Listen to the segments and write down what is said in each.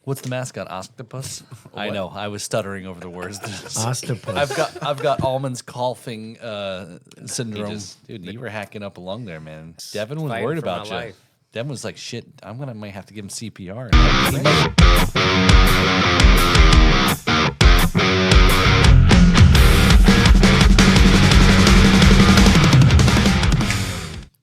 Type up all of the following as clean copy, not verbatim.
What's the mascot? Octopus? I know. I was stuttering over the words. Octopus. I've got Almond's coughing syndrome. Dude, you were hacking up a lung there, man. Devin was worried about you. Life. Devin was like, shit, might have to give him CPR.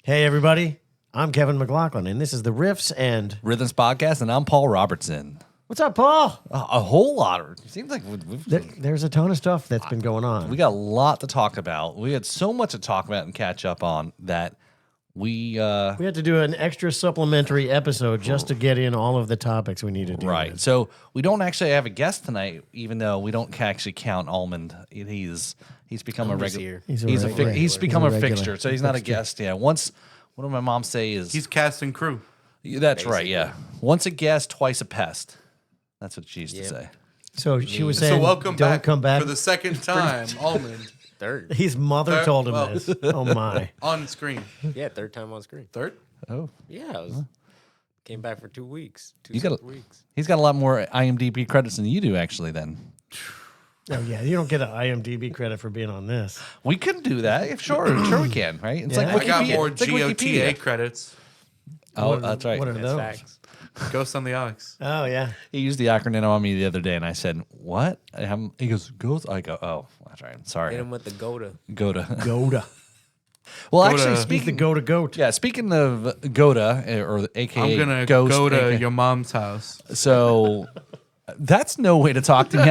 Hey, everybody. I'm Kevin McLoughlin, and this is the Riffs and... Rhythms Podcast, and I'm Paul Robertson. What's up, Paul? A whole lot. It seems like There's a ton of stuff that's been going on. we got a lot to talk about. We had so much to talk about and catch up on that we had to do an extra supplementary episode just to get in all of the topics we need to do. right. So we don't actually have a guest tonight, even though we don't actually count Almond. He's become a regular. He's become a fixture. So he's not a guest. Yeah. Once, what did my mom say is he's cast and crew. That's right. Yeah. Once a guest, twice a pest. That's what she used to say. So she was saying, So welcome don't back come back for the second time, Almond. Third. His mother told him this. Oh, my. On screen. Yeah, third time on screen. Third? Oh. Yeah, came back for 2 weeks. He's got a lot more IMDb credits than you do, actually, then. Oh, yeah. You don't get an IMDb credit for being on this. We can do that. Sure we can, right? It's Yeah. like I got Wikipedia. more It's like GOTA Wikipedia. credits. Oh, that's right. What are That's those? facts. Ghost on the Onyx. Oh, yeah. He used the acronym on me the other day, and I said, "What?" He goes, "Ghost." I go, "Oh, that's right. Sorry." Hit him with the Goda. Goda. Goda. Well, Goda. actually, He's the speaking goat. yeah, speaking of Goda, or AKA I'm gonna Ghost, go to AKA your mom's house. So that's no way to talk to me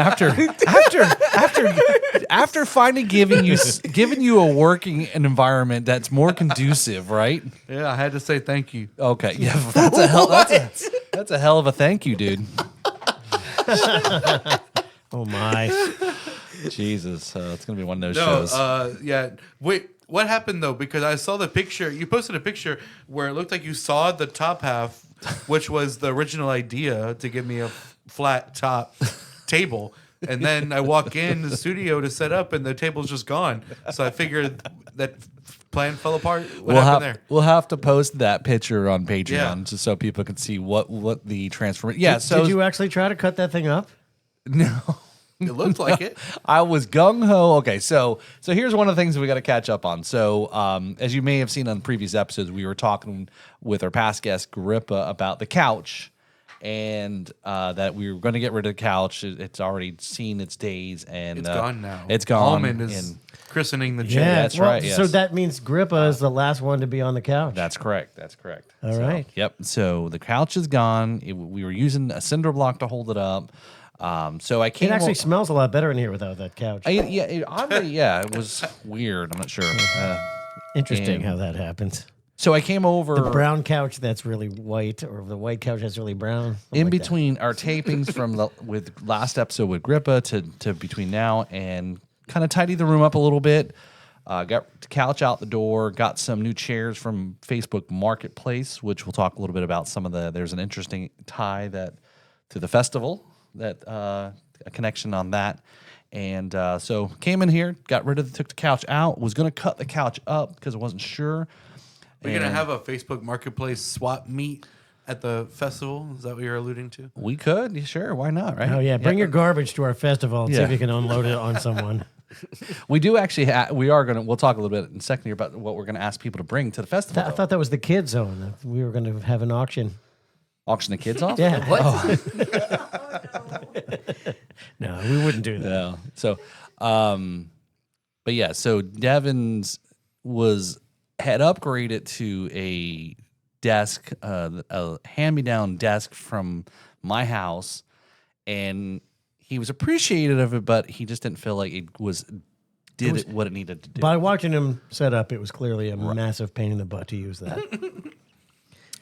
after finally giving you a working environment that's more conducive, right? Yeah, I had to say thank you. Okay, yeah, that's a hell of a thank you, dude. Oh, my. Jesus, it's gonna be one of those No, shows. yeah. Wait, what happened though? Because I saw the picture. You posted a picture where it looked like you sawed the top half, which was the original idea to give me a flat top table. And then I walk in the studio to set up, and the table's just gone. So I figured that plan fell apart. What happened there? We'll have to post that picture on Patreon Yeah. just so people can see what the transformation. Yeah. Did you actually try to cut that thing up? No. It looked like it. I was gung ho. Okay, so here's one of the things we got to catch up on. So, as you may have seen on previous episodes, we were talking with our past guest Grippa about the couch, and that we were going to get rid of the couch. It's already seen its days, and It's gone now. It's gone. Almond is christening the Yeah, chair. that's right, yes. So that means Grippa is the last one to be on the couch. That's correct. That's correct. All right. Yep. So the couch is gone. We were using a cinder block to hold it up. So I It came. actually smells a lot better in here without that couch. Oddly, it was weird. I'm not sure. Interesting and- how that happens. So I came over. The brown couch that's really white, or the white couch that's really brown. in between our tapings from with last episode with Grippa to between now, and kind of tidy the room up a little bit. Got the couch out the door. Got some new chairs from Facebook Marketplace, which we'll talk a little bit about. There's an interesting tie to the festival that a connection on that. And so came in here, took the couch out. Was going to cut the couch up because I wasn't sure. We're gonna have a Facebook Marketplace swap meet at the festival. Is that what you're alluding to? We could, yeah, sure, why not, right? Oh yeah, bring your garbage to our festival and see Yeah. if you can unload it on someone. We do actually. We'll talk a little bit in a second here about what we're gonna ask people to bring to the festival. I thought that was the kids zone. We were going to have an auction. Auction the kids off. Yeah. What? No, we wouldn't do that. No. So, but yeah. So Devin's had upgraded to a desk, a hand-me-down desk from my house, and he was appreciative of it, but he just didn't feel like it did what it needed to do. By watching him set up, it was clearly a massive pain in the butt to use that.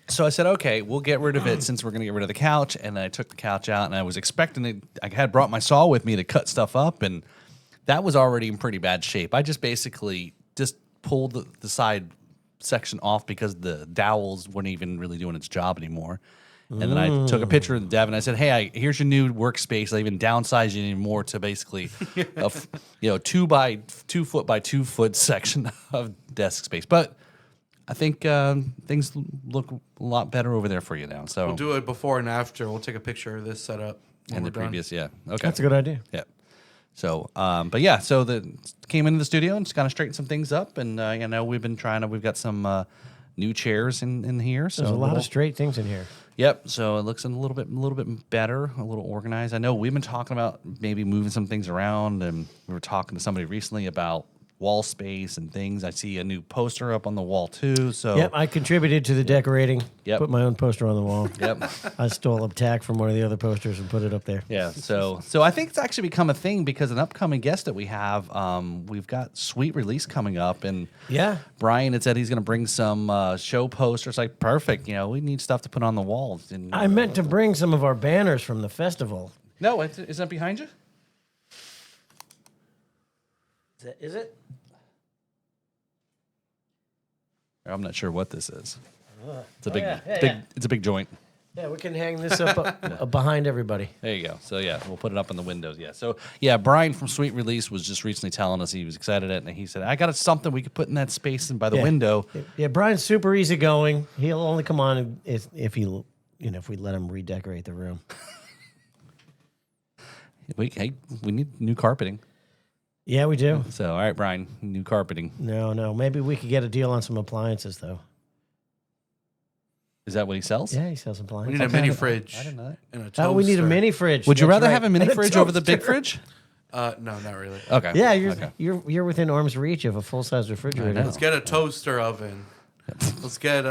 So I said, okay, we'll get rid of it since we're going to get rid of the couch. And I took the couch out, and I was expecting it. I had brought my saw with me to cut stuff up, and that was already in pretty bad shape. I just basically pulled the side section off because the dowels weren't even really doing its job anymore. And then I took a picture of the dev, and I said, hey, here's your new workspace. I even downsized it anymore to basically a 2 by 2 foot by 2 foot section of desk space. But I think things look a lot better over there for you now. So We'll do it before and after. We'll take a picture of this setup. when and we're the done. previous, yeah. Okay. That's a good idea. Yeah. So, but yeah, so came into the studio and just kind of straightened some things up, and we've been trying to. We've got some new chairs in here. So There's a lot of straight things in here. Yep. So it looks a little bit better, a little organized. I know we've been talking about maybe moving some things around, and we were talking to somebody recently about wall space and things. I see a new poster up on the wall too. So Yep, I contributed to the decorating. Yep. Put my own poster on the wall. Yep. I stole a tack from one of the other posters and put it up there. Yeah, so I think it's actually become a thing because an upcoming guest that we have, we've got Sweet Release coming up, and Yeah. Brian had said he's going to bring some show posters. Like, perfect, we need stuff to put on the walls. And I meant to bring some of our banners from the festival. no, is that behind you? Is it? I'm not sure what this is. It's a yeah, it's a big joint. Yeah, we can hang this up behind everybody. There you go. So yeah, we'll put it up in the windows. Yeah. So yeah, Brian from Sweet Release was just recently telling us he was excited at it, and he said, "I got something we could put in that space and by the Yeah. window." Yeah, Brian's super easygoing. He'll only come on if we let him redecorate the room. We need new carpeting. Yeah, we do. So all right, Brian, new carpeting. No. Maybe we could get a deal on some appliances, though. Is that what he sells? Yeah, he sells We appliances. need a mini fridge. I didn't know that. And a toaster. Oh, we need a mini fridge. Would you That's rather right. have a mini And fridge over the big toaster. fridge? No, not really. Okay. Yeah, Okay. you're within arm's reach of a full size refrigerator. know. Let's get a toaster oven. Let's get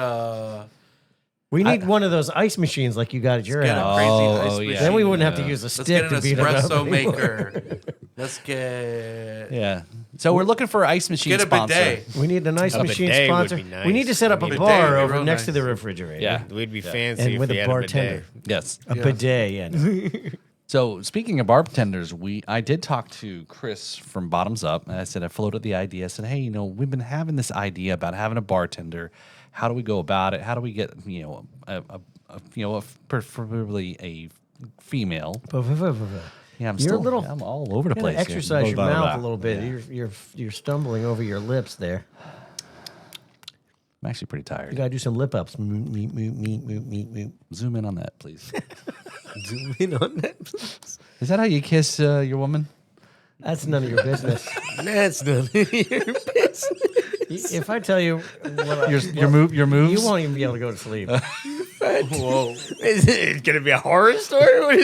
We need one of those ice machines like you got at your get a house. crazy Oh, ice yeah. machine. Then we wouldn't have to Yeah. use a Let's stick get an to beat it up. espresso anymore. maker. Let's get Yeah. So we're looking for ice machine get a sponsor. bidet. We need an ice A machine bidet would sponsor. be nice. We need to set up a A bidet bar would be over real next to nice. the refrigerator. Yeah. We'd be fancy And if with we a had bartender. a bidet. Yes. A bidet, yeah. So speaking of bartenders, I did talk to Chris from Bottoms Up, and I said I floated the idea. I said, hey, we've been having this idea about having a bartender. How do we go about it? How do we get preferably a female? Yeah, I'm all over the place. here. Exercise your Blah, blah, mouth blah. a little bit. Yeah. You're stumbling over your lips there. I'm actually pretty You tired. gotta do some lip ups. Meep. Zoom in on that, please. Zoom in on that. Is that how you kiss your woman? That's none of your business. That's none of your business. If I tell you what Your moves. you won't even be able to go to sleep. Whoa. Is it going to be a horror story? What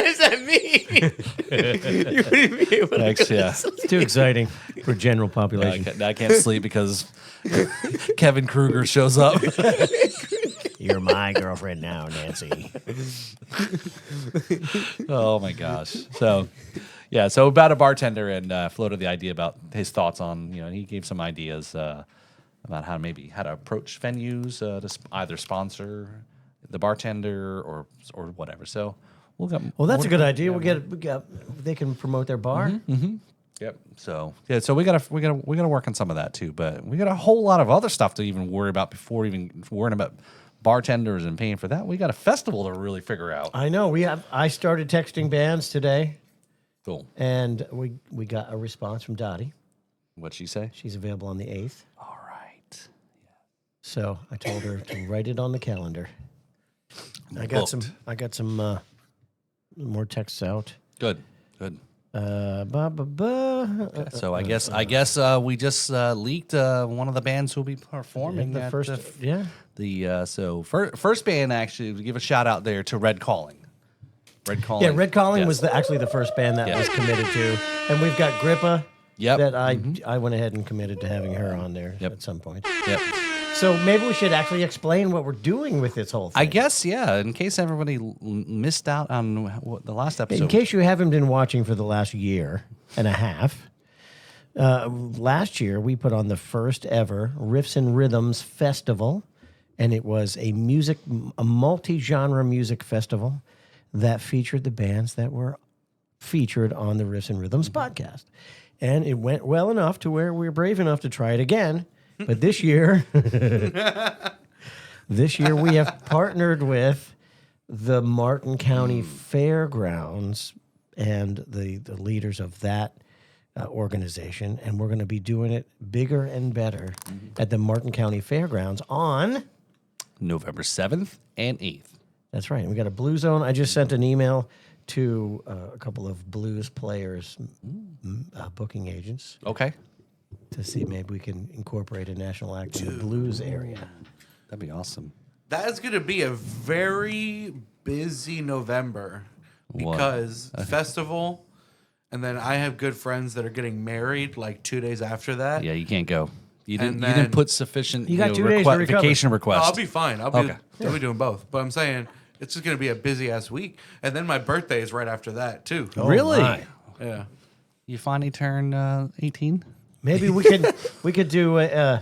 does that mean? You wouldn't be able to Thanks, yeah. It's too exciting for general population. I can't sleep because Kevin Kruger shows up. You're my girlfriend now, Nancy. Oh my gosh. So, yeah. So about a bartender, and floated the idea about his thoughts on, he gave some ideas about how to approach venues to either sponsor the bartender or whatever. So we'll get. Well, that's a good idea. We got. They can promote their bar. Yep. So yeah. So we gotta work on some of that too. But we got a whole lot of other stuff to even worry about before even worrying about bartenders and paying for that. We got a festival to really figure out. I know. I started texting bands today, Cool. and we got a response from Dottie. What'd she say? She's available on the 8th. All right. So I told her to write it on the calendar. I got some more texts out. Good. So I guess we just leaked one of the bands who'll be performing. The at first, first band actually. We give a shout out there to Red Calling. Red Calling. Yeah, Red Calling Yes. was actually the first band that Yeah. was committed to, and we've got Grippa. Yep. That I went ahead and committed to having her on there Yep. at some point. Yep. So maybe we should actually explain what we're doing with this whole thing. I guess in case everybody missed out on the last episode. In case you haven't been watching for the last year and a half, last year we put on the first ever Riffs and Rhythms Festival, and it was a multi-genre music festival that featured the bands that were featured on the Riffs and Rhythms podcast. And it went well enough to where we were brave enough to try it again. But this year, we have partnered with the Martin County Fairgrounds and the leaders of that organization, and we're going to be doing it bigger and better at the Martin County Fairgrounds on November 7th and 8th. That's right. We got a Blue Zone. I just sent an email to a couple of blues players, booking agents, Okay. to see maybe we can incorporate a national act in the blues area. That'd be awesome. That is going to be a very busy November What? because festival, and then I have good friends that are getting married like 2 days after that. Yeah, you can't go. You didn't, And you didn't then- put sufficient You got 2 days to recover. vacation No, request. I'll be fine. I'll Okay. be doing both. But I'm saying it's just going to be a busy ass week, and then my birthday is right after that too. Really? my. Yeah. You finally turned 18? Maybe we could do a.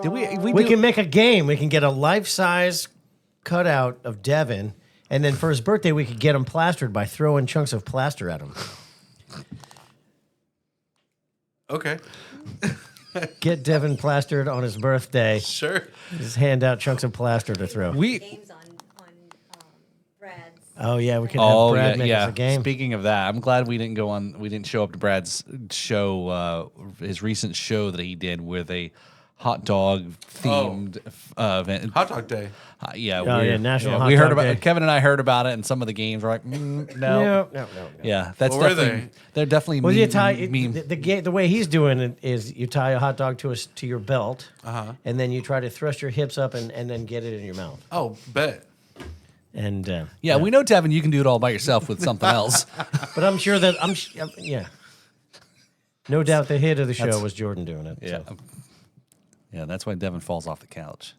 Did we We can make a game. We can get a life-size cutout of Devin, and then for his birthday, we could get him plastered by throwing chunks of plaster at him. Okay. Get Devin plastered on his birthday. Sure. Just hand out chunks of plaster to throw. Games on Brad's. Oh yeah, we could have Oh Brad yeah, make yeah. us a game. Speaking of that, I'm glad we didn't go on. We didn't show up to Brad's show, his recent show that he did with a hot dog themed event. Hot dog day. Yeah, Oh, yeah, National Hot we heard Dog about Day. Kevin and I heard about it, and some of the games were like, no. No. Yeah, that's What were definitely. they? They're definitely. Well, you tie meme. the way he's doing it is you tie a hot dog to your belt, and then you try to thrust your hips up and then get it in your mouth. Oh, bet. And Yeah, we know, Devin, you can do it all by yourself with something else. but I'm sure that yeah. No doubt the hit of the show was Jordan doing it. Yeah. So. Yeah, that's why Devin falls off the couch.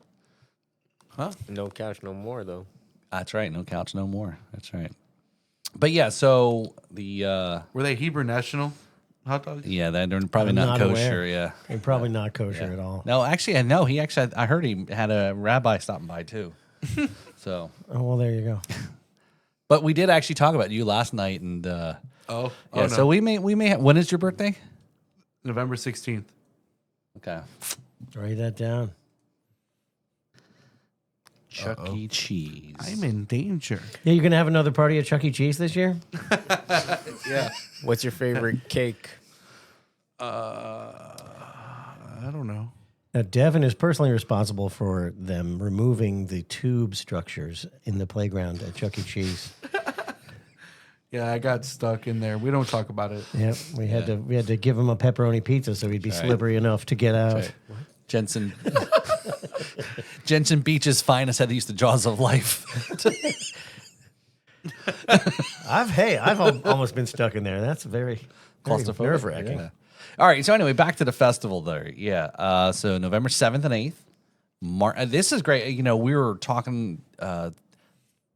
No couch no more, though. That's right. No couch, no more. That's right. But yeah, so the Were they Hebrew National hot dogs? they're probably I'm not not kosher. aware. Yeah. They're probably not kosher at all. No, actually, I know. I heard he had a rabbi stopping by too. So, Oh well, there you go. but we did actually talk about you last night, and Oh, yeah. no. So we may. When is your birthday? November 16th. Okay. Write that down. Chuck E. Cheese. I'm in danger. Yeah, you're gonna have another party at Chuck E. Cheese this year. Yeah. What's your favorite cake? I don't know. Now, Devin is personally responsible for them removing the tube structures in the playground at Chuck E. Cheese. Yeah, I got stuck in there. We don't talk about it. Yep, we had to give him a pepperoni pizza so he'd be slippery enough to get out. Right. Jensen. Jensen Beach's finest had to use the jaws of life. I've almost been stuck in there. That's very Claustrophobic. nerve wracking. Yeah. All right. So anyway, back to the festival there. Yeah. So November 7th and 8th. This is great. You know, we were talking.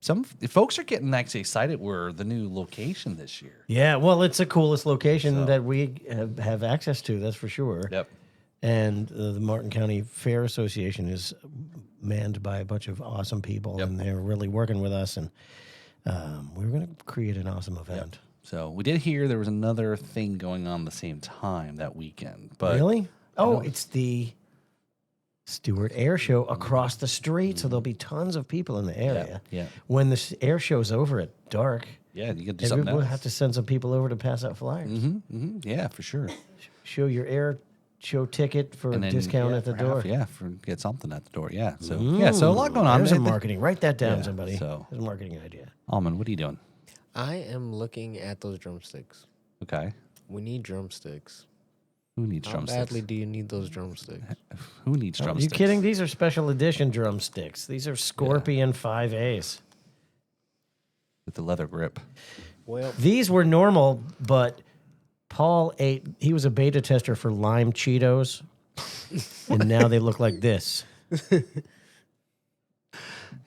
Some folks are getting actually excited. We're the new location this year. Yeah, well, it's the coolest location that we have access to. That's for sure. Yep. And the Martin County Fair Association is manned by a bunch of awesome people, and they're really working with us. And we're going to create an awesome event. So we did hear there was another thing going on the same time that weekend. But Really? Oh, it's the Stewart Air Show across the street, so there'll be tons of people in the area. yeah. When the air show's over at dark, Yeah, you can do something we'll else. have to send some people over to pass out flyers. Yeah, for sure. Show your air show ticket for a And then, discount yeah, at the for door. half, get something at the door. Yeah. So so a lot going on. There's some marketing. Write that down, Yeah, somebody. so- There's a marketing idea. Almond, what are you doing? I am looking at those drumsticks. Okay. We need drumsticks. Who needs How drumsticks? badly do you need those drumsticks? Who needs Are you drumsticks? kidding? These are special edition drumsticks. These are Scorpion 5As. With the leather grip. Well, These were normal, but Paul he was a beta tester for Lime Cheetos, and now they look like this.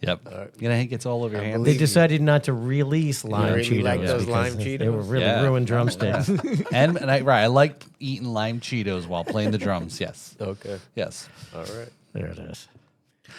Yep. It gets all over your hands. They decided not to release Lime really Cheetos. like those because Lime They were Cheetos? really Yeah. ruined drumsticks. and I like eating lime Cheetos while playing the drums. Yes. okay. Yes. All right. There it is.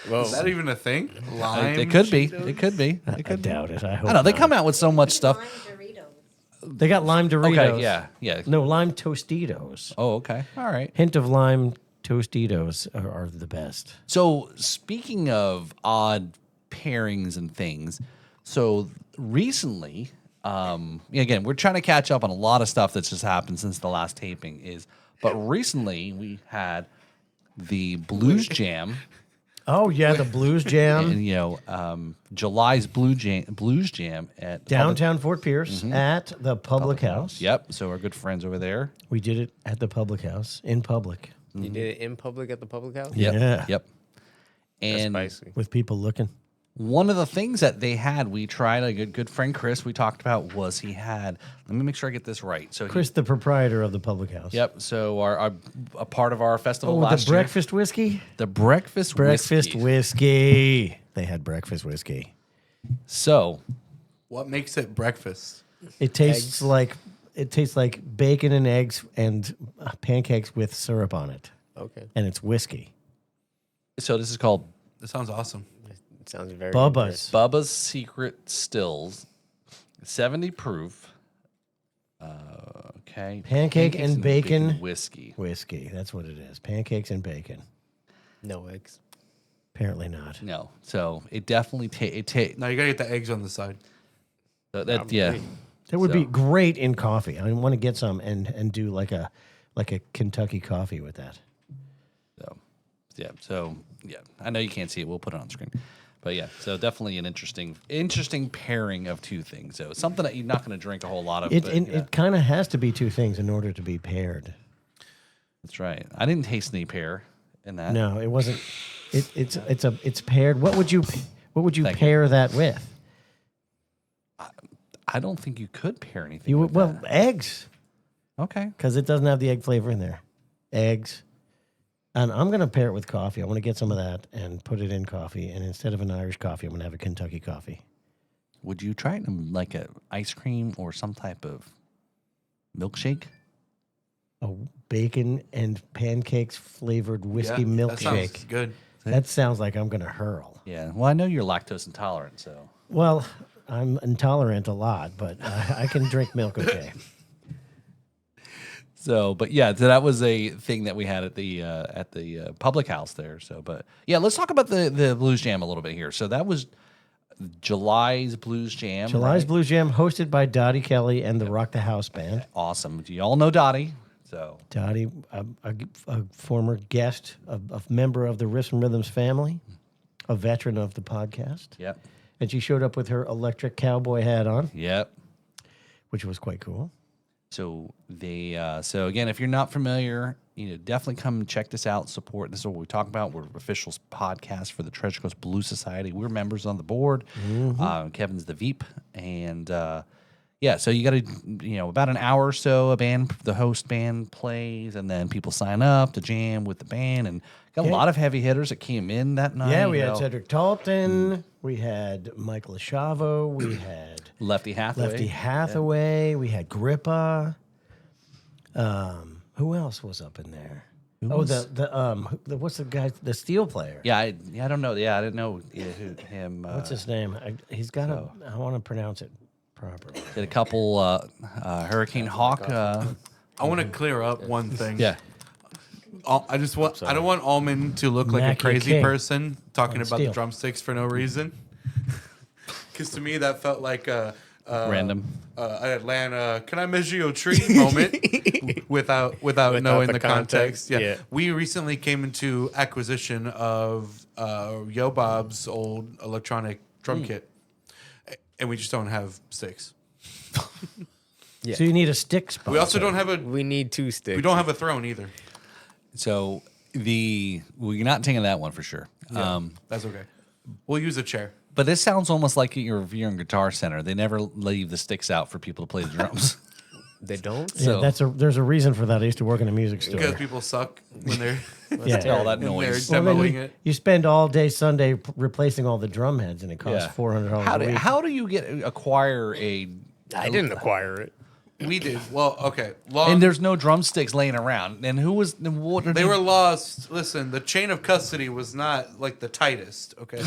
Well, Is that even a thing? Lime It could be. Cheetos? It could be. I doubt it. I hope I know they not. come out with so much stuff. Lime Doritos. They got lime Doritos. Okay. Yeah. Yeah. No, lime Tostitos. Oh, okay. All right. Hint of lime Tostitos are the best. So speaking of odd pairings and things, so recently Again, we're trying to catch up on a lot of stuff that's just happened since the last taping. But recently we had the Blues Jam. Oh yeah, the Blues Jam. And, July's Blues Jam at Downtown Fort Pierce at the Public House. Yep. So our good friends over there. We did it at the Public House, in public. You did it in public at the public house? Yep. Yeah. Yep. That's And spicy. With people looking. one of the things that they had, we tried, a good friend Chris, we talked about, was he had, let me make sure I get this right. So Chris, the proprietor of the Public House. Yep. So a part of our festival Oh, last the year. breakfast whiskey? The breakfast Whiskey. They had breakfast whiskey. So What makes it breakfast? It tastes like bacon and eggs and pancakes with syrup on it. Okay. And it's whiskey. this is called That sounds awesome. It sounds very Bubba's. Bubba's Secret Stills, 70 proof. Okay. Pancake and bacon. whiskey. Whiskey. That's what it is. Pancakes and bacon. No eggs. Apparently not. No. So it definitely Now you gotta get the eggs on the side. yeah. That would be So- great in coffee. I want to get some and do like a Kentucky coffee with that. So I know you can't see it. We'll put it on screen. But yeah, so definitely an interesting pairing of two things. So something that you're not going to drink a whole lot of. It but, it kind of has to be two things in order to be paired. That's right. I didn't taste any pear in that. No, it wasn't. It's paired. What would you Thank you. pair that with? I don't think you could pair anything. You with well that. eggs Okay. because it doesn't have the egg flavor in there. Eggs. And I'm going to pair it with coffee. I want to get some of that and put it in coffee. And instead of an Irish coffee, I'm going to have a Kentucky coffee. Would you try it in like a ice cream or some type of milkshake? A bacon and pancakes flavored whiskey That sounds milkshake. good. That sounds like I'm going to hurl. Yeah. Well, I know you're lactose intolerant, so. Well, I'm intolerant a lot, but I can drink milk okay. So, but yeah, so that was a thing that we had at the public house there. So, but yeah, let's talk about the Blues Jam a little bit here. So that was July's Blues Jam. July's right? Blues Jam, hosted by Dottie Kelly and the Rock the House Band. Awesome. Do you all know Dottie? So Dottie, a former guest, a member of the Riffs and Rhythms family, a veteran of the podcast. yep, And she showed up with her electric cowboy hat on, yep. which was quite cool. So so again, if you're not familiar, definitely come check this out. Support. This is what we talk about. We're official podcast for the Treasure Coast Blues Society. We're members on the board. Kevin's the Veep, and so you got to about an hour or so. The host band plays, and then people sign up to jam with the band, and got a lot of heavy hitters that came in that night. Yeah, we had Cedric Talton, we had Mike Lachavo, we had Lefty Hathaway. Lefty Hathaway, we had Grippa. Who else was up in there? What's the guy? The steel player. Yeah, I don't know. Yeah, I didn't know him. What's his name? He's got I want to pronounce it properly. Did a couple Hurricane Hawk. I want to clear up one thing. Yeah. I don't want Almond to look like a Mac, crazy king. person talking On about steel. the drumsticks for no reason. Because to me, that felt like a Random. an Atlanta, can I measure your tree moment without knowing the the context. context. Yeah. We recently came into acquisition of Yo Bob's old electronic drum kit, and we just don't have sticks. Yeah. So you need a stick spot. We also don't have We need two sticks. we don't have a throne either. So you're not taking that one for sure. That's okay. We'll use a chair. But this sounds almost like you're in Guitar Center. They never leave the sticks out for people to play the drums. They don't? Yeah, there's a reason for that. I used to work in a music store. Because people suck when they're Yeah. all that when they're noise. Well, then demoing you, it. you spend all day Sunday replacing all the drum heads, and it costs $400 a week. How do you acquire a? I didn't acquire it. We did. Well, okay. And there's no drumsticks laying around. And who was? What did They were lost. Listen, the chain of custody was not like the tightest. Okay.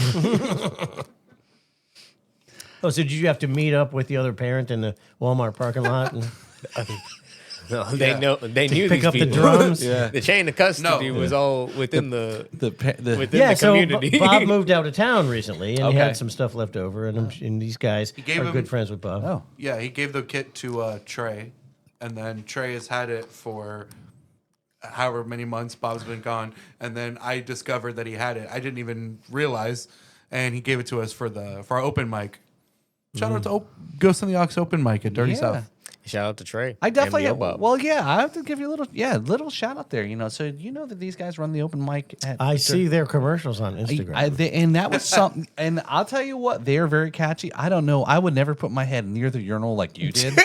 Oh, so did you have to meet up with the other parent in the Walmart parking lot? And No, they know. They knew pick these up the people. drums? Yeah. The chain of custody No. was all within the within Yeah, the so community. Bob moved out of town recently, and he Okay. had some stuff left over, and these guys gave are him- good friends with Bob. Oh, Yeah, he gave the kit to Trey, and then Trey has had it for however many months Bob's been gone, and then I discovered that he had it. I didn't even realize, and he gave it to us for our open mic. Shout out to Ghost in the Ox open mic at Dirty Yeah. South. Shout out to Trey. I definitely. and Bob. Well, yeah, I have to give you a little shout out there. So you know that these guys run the open mic. I see their commercials on Instagram. And that was something. And I'll tell you what, they're very catchy. I don't know. I would never put my head near the urinal like you did,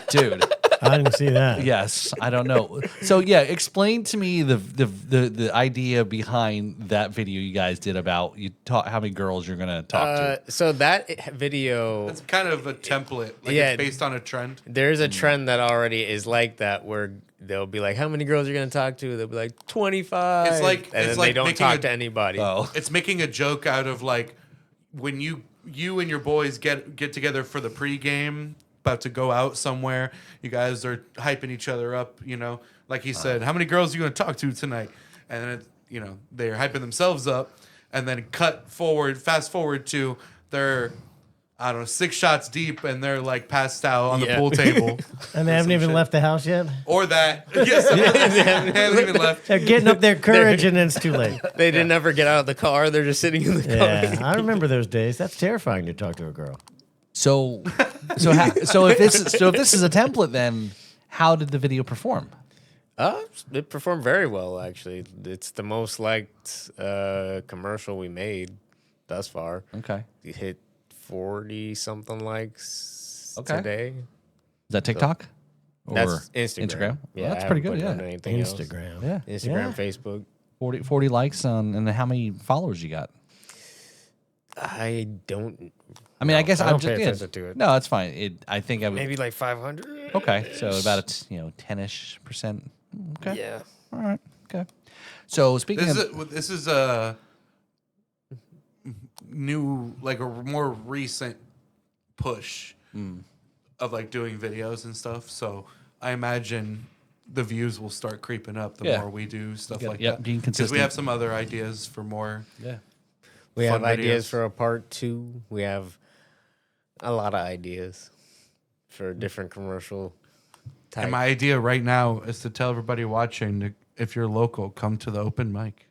dude. I didn't see that. Yes, I don't know. So yeah, explain to me the idea behind that video you guys did about how many girls you're gonna talk to. So that video, It's kind of a template. Like Yeah. it's based on a trend. there's a trend that already is like that, where they'll be like, "How many girls are you gonna talk to?" They'll be like 25. It's like- and it's then like they don't making talk a- to anybody. Oh, It's making a joke out of like when you and your boys get together for the pregame, about to go out somewhere. You guys are hyping each other up. Like he said, how many girls are you going to talk to tonight? And then they're hyping themselves up, and then fast forward to they're, I don't know, 6 shots deep, and they're like passed out on the Yeah. pool table. And they haven't even shit. left the house yet. Or that. Yes, they haven't even left. They're getting up their courage, and then it's too late. They didn't ever get out of the car. They're just sitting in the car. Yeah, I remember those days. That's terrifying to talk to a girl. so if this is a template, then how did the video perform? It performed very well, actually. It's the most liked commercial we made thus far. Okay, It hit 40 something likes Okay. today. is that TikTok or That's Instagram. Well, Yeah, that's I pretty haven't good. put it Yeah, on anything else. Instagram. yeah. Instagram, Yeah. Facebook. 40 likes on, and then how many followers you got? I don't. I mean, I guess I I'm don't just pay attention to it. No, it's fine. I think I would. Maybe like 500. Okay, so about 10ish%. Okay, Yeah. all right. Okay. So speaking This is a new, like a more recent push of like doing videos and stuff. So I imagine the views will start creeping up the Yeah. more we do stuff Yeah, like yeah, that. being Because consistent. we have some other ideas for more. yeah. We have Fun ideas videos. for a part 2. We have a lot of ideas for different commercial types. And my idea right now is to tell everybody watching, if you're local, come to the open mic.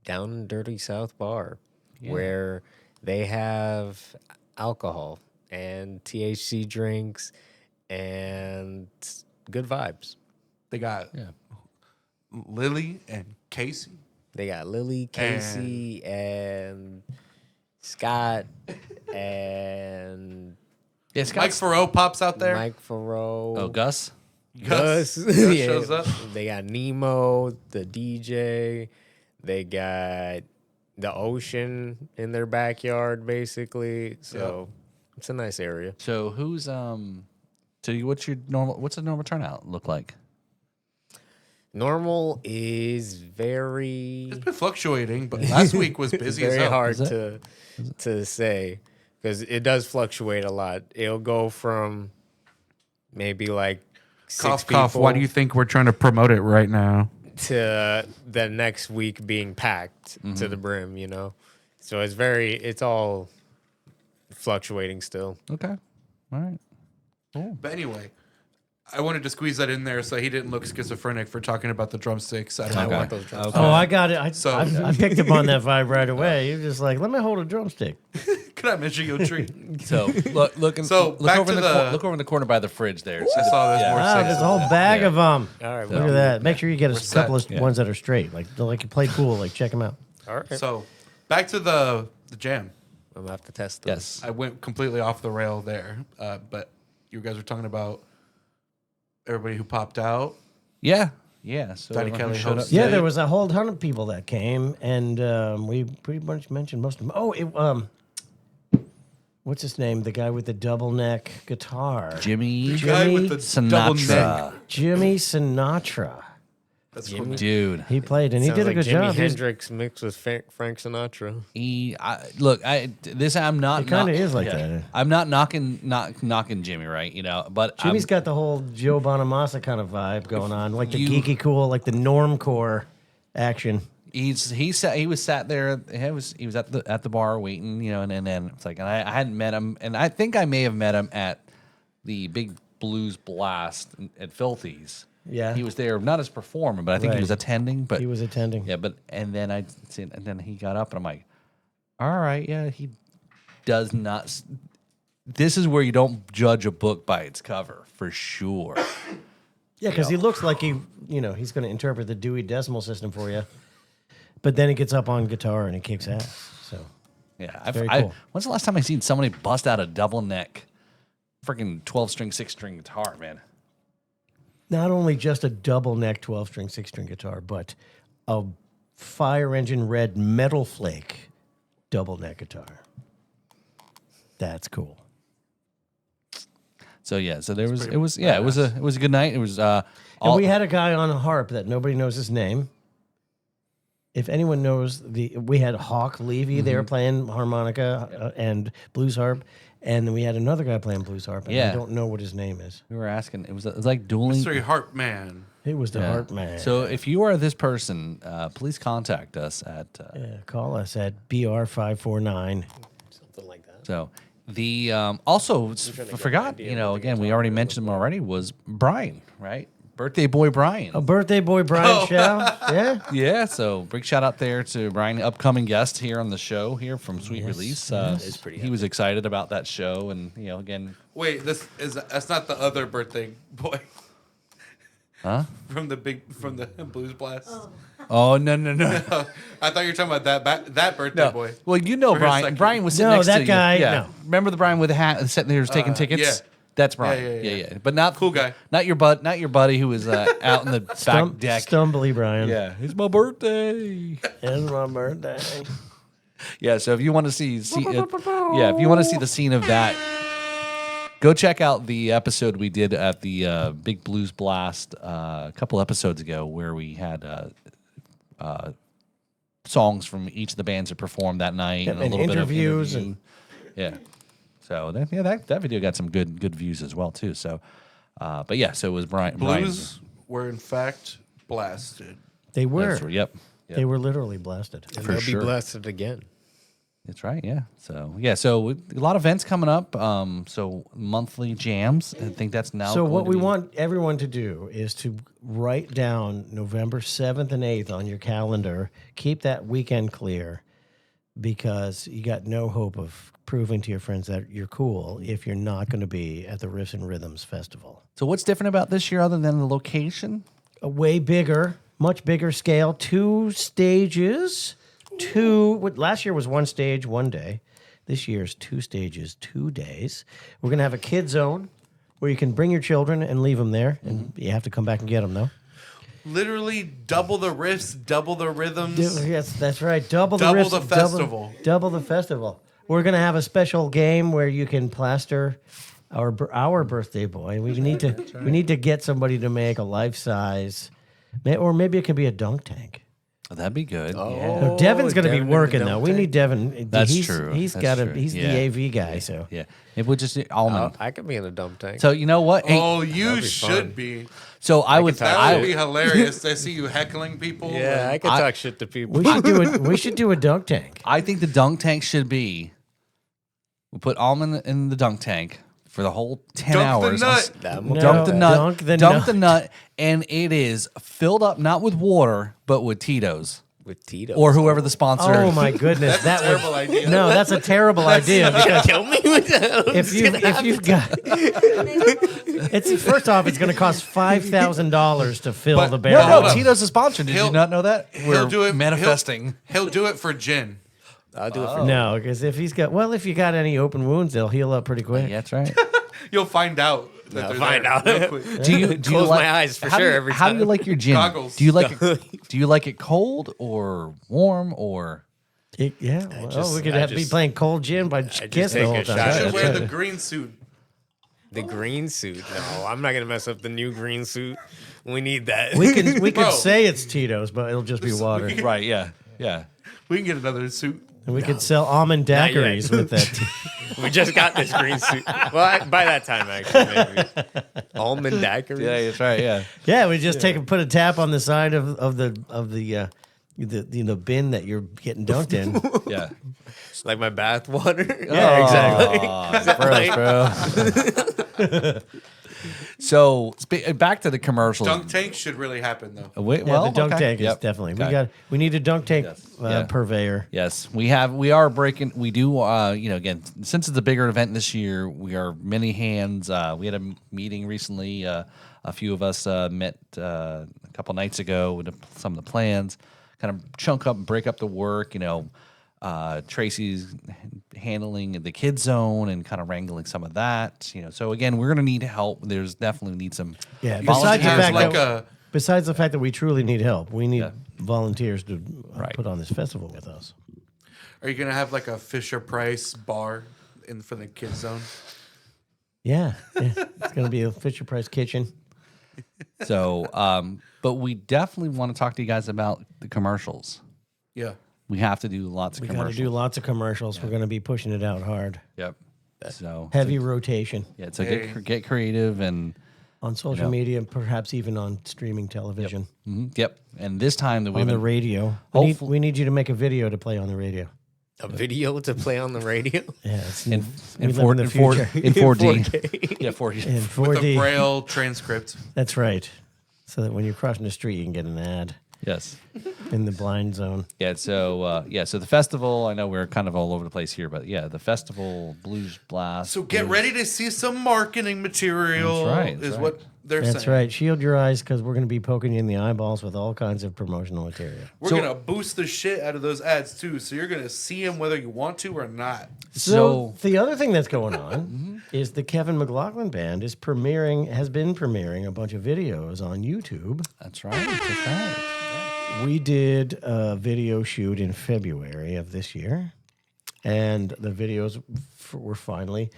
Down in Dirty South Bar, where they have alcohol and THC drinks and good vibes. They got Lily and Casey. They got Lily, Casey, and Scott, and Yeah, Mike Farrow pops out there. Mike Farrow. Oh, Gus. Gus. Gus Yeah. shows up. They got Nemo, the DJ. They got the ocean in their backyard, basically. So it's a nice area. So who's what's a normal turnout look like? Normal is very It's been fluctuating, but last week was busy as very hell. hard to say because it does fluctuate a lot. It'll go from maybe like Cough, 6 cough. people Why do you think we're trying to promote it right now? to the next week being packed to the brim, So it's all fluctuating still. Okay. All right. But anyway, I wanted to squeeze that in there so he didn't look schizophrenic for talking about the drumsticks. I don't I know. want those drums. Oh, I got it. So- I picked up on that vibe right away. You're just like, let me hold a drumstick. Could I mention your treat? So look back over to look over in the corner by the fridge there. I saw this more Wow, sex. there's a whole bag of them. All right, Look at that. Make sure you get a set. couple of ones that are straight, like you play pool. Like check them out. all right. So back to the jam. I'm gonna have to test those. Yes. I went completely off the rail there, but you guys were talking about everybody who popped out. Yeah. Yeah. So Dottie everyone Kelly showed hosts up. Yeah, Yeah. there was a whole ton of people that came, and we pretty much mentioned most of them. Oh, what's his name? The guy with the double neck guitar. Jimmy Guy with the double Sinatra. neck. Jimmy Sinatra. That's cool. Man. Dude. He played, and he Sounds did a like good Jimi job. He's- Hendrix mixed with Frank Sinatra. I'm not. It kinda is like yeah. that. I'm not knocking Jimmy, right? You know, but Jimmy's got the whole Joe Bonamassa kind of vibe going on, like the You- geeky cool, like the normcore action. he was sat there. He was at the bar waiting, you know, and then it's like, and I hadn't met him, and I think I may have met him at the Big Blues Blast at Filthy's. Yeah. He was there, not as performer, but I think he Right. was attending. But He was attending. yeah, and then he got up, and I'm like, all right, yeah, he does not. This is where you don't judge a book by its cover, for sure. Yeah, because he looks like he's going to interpret the Dewey Decimal System for you. But then he gets up on guitar and he kicks ass. So Yeah, very cool. when's the last time I seen somebody bust out a double neck, freaking 12-string, 6-string guitar, man? not only just a double neck 12-string, 6-string guitar, but a fire engine red metal flake double neck guitar. That's cool. So yeah, so it was a good night. It was And we had a guy on a harp that nobody knows his name. If anyone knows we had Hawk Levy there playing harmonica and blues harp, and then we had another guy playing blues harp, and I don't know what his name is. we were asking. It was like dueling. Mystery Harp Man. It was the harp man. So if you are this person, please contact us at. Call us at BR549. Something like that. So the also forgot. idea You know, what the again, we already mentioned him already. Was Brian, right? Birthday boy Brian. A birthday boy, Brian Shaw. Yeah. Yeah, so big shout out there to Brian, upcoming guest here on the show here from Sweet Release. It's pretty he was excited about that show, and you know, again, Wait, that's not the other birthday boy. huh? From the Blues Blast. Oh no! I thought you were talking about that birthday boy. Well, you know For a Brian. second. Brian was sitting No, next that to you. guy, Yeah. no. Remember the Brian with the hat sitting there taking tickets? yeah. That's Brian. Yeah. But not Cool guy. Not your buddy who was out in the back deck. Stumbly Brian. Yeah, it's my birthday. It's my birthday. Yeah, so if you want to see if you want to see the scene of that, go check out the episode we did at the Big Blues Blast a couple episodes ago, where we had songs from each of the bands that performed that night Yep, and a and little bit of interviews interview. Yeah, so that video got some good views as well too. So, but yeah, so it was Brian. Blues were in fact blasted. They were. Brian. Yep. They were literally blasted. And For they'll sure. be blasted again. That's right, yeah. So a lot of events coming up. So monthly jams. I think that's now. So going what to we be- want everyone to do is to write down November 7th and 8th on your calendar. Keep that weekend clear, because you got no hope of proving to your friends that you're cool if you're not going to be at the Riffs and Rhythms Festival. So what's different about this year other than the location? A way bigger, much bigger scale, 2 stages. Last year was 1 stage, 1 day. This year's 2 stages, 2 days. We're going to have a kid zone where you can bring your children and leave them there, and you have to come back and get them, though. Literally double the riffs, double the rhythms. Yes, that's right. Double the Double riffs, the festival. Double the festival. We're going to have a special game where you can plaster our birthday boy. We need to get somebody to make a life size, or maybe it could be a dunk tank. Oh, that'd be good. No, Devin's going to be Devin in the working dunk though. We tank? need Devin. That's true. He's That's got true. He's Yeah. the AV guy. So Yeah. It would just almond. I could be in a dump tank. So you know what? Oh, you That'd be should fun. be. So I would. That would be hilarious. I see you heckling people. yeah, I and- could talk shit to people. we should do a dunk tank. I think the dunk tank should be. We put almond in the dunk tank for the whole 10 Dunk hours. the nut. No, Dunk the nut. Dunk the nut. And it is filled up not with water but with Tito's With Tito. or whoever the sponsor. Oh my goodness, That's a that terrible idea. No, that's a terrible idea because Kill me with that. if you've got it's first off, it's going to cost $5,000 to fill But- the No, barrel. Hold no, up. Tito's a sponsor. Did you He'll- not know that? We're do it- manifesting. He'll do it for gin. I'll do it for No, because if you got any open wounds, they'll heal up pretty quick. Yeah, that's right. You'll find out. That they're find there out. real quick. Do you Close like, my eyes for how do sure you- every How do you time. like your gin? Goggles. Do you like it cold or warm or? We could I be just- playing cold gin by Kiss take the whole a time. shot You should at wear it. the green suit. The green suit. No, I'm not gonna mess up the new green suit. We need that. We can Bro. say it's Tito's, but it'll just be water. Right? Yeah. Yeah. We can get another suit. And we could sell almond Not yet. daiquiris with that. We just got this green suit. Well, by that time, actually, maybe. Almond daiquiris. Yeah, that's right. Yeah. Yeah, we just put a tap on the side of the bin that you're getting dunked in. Yeah. Like my bath water. Yeah, exactly. Gross, bro. So back to the commercials. Dunk tank should really happen though. Wait, Yeah, the dunk okay. tank is Yep. definitely. Okay. We need a dunk tank Yeah. purveyor. Yes, we are breaking. We do, again, since it's a bigger event this year, we are many hands. We had a meeting recently. A few of us met a couple nights ago with some of the plans, kind of chunk up and break up the work. Tracy's handling the kid zone and kind of wrangling some of that. So again, we're going to need help. There's definitely need some Yeah, besides the volunteers. fact like that besides the fact that we truly need help, we need volunteers to Right. put on this festival with us. Are you gonna have like a Fisher Price bar for the kids zone? Yeah, it's going to be a Fisher Price kitchen. So, but we definitely want to talk to you guys about the commercials. Yeah. We have to do lots of We got to commercials. do lots of commercials. We're going to be pushing it out hard. Yep. So Heavy rotation yeah, so get creative and on social media, and perhaps even on streaming television, yep. And this time that we on the haven't- radio. We need you to make a video to play on the radio. A video to play on the radio. Yeah, it's in we live four, in the in four, future. in 4D. 4K. Yeah, 4D. in With a 4D. Braille transcript. That's right. So that when you're crossing the street, you can get an ad Yes. in the blind zone. Yeah. So so the festival. I know we're kind of all over the place here, but yeah, the festival Blues Blast. So get ready to see some marketing material. That's right, that's is right. what they're That's saying. right. Shield your eyes because we're going to be poking you in the eyeballs with all kinds of promotional material. We're gonna boost the shit out of those ads too. So you're gonna see them whether you want to or not. So the other thing that's going on is the Kevin McLoughlin band has been premiering a bunch of videos on YouTube. That's right. That's right. We did a video shoot in February of this year, and the videos were finally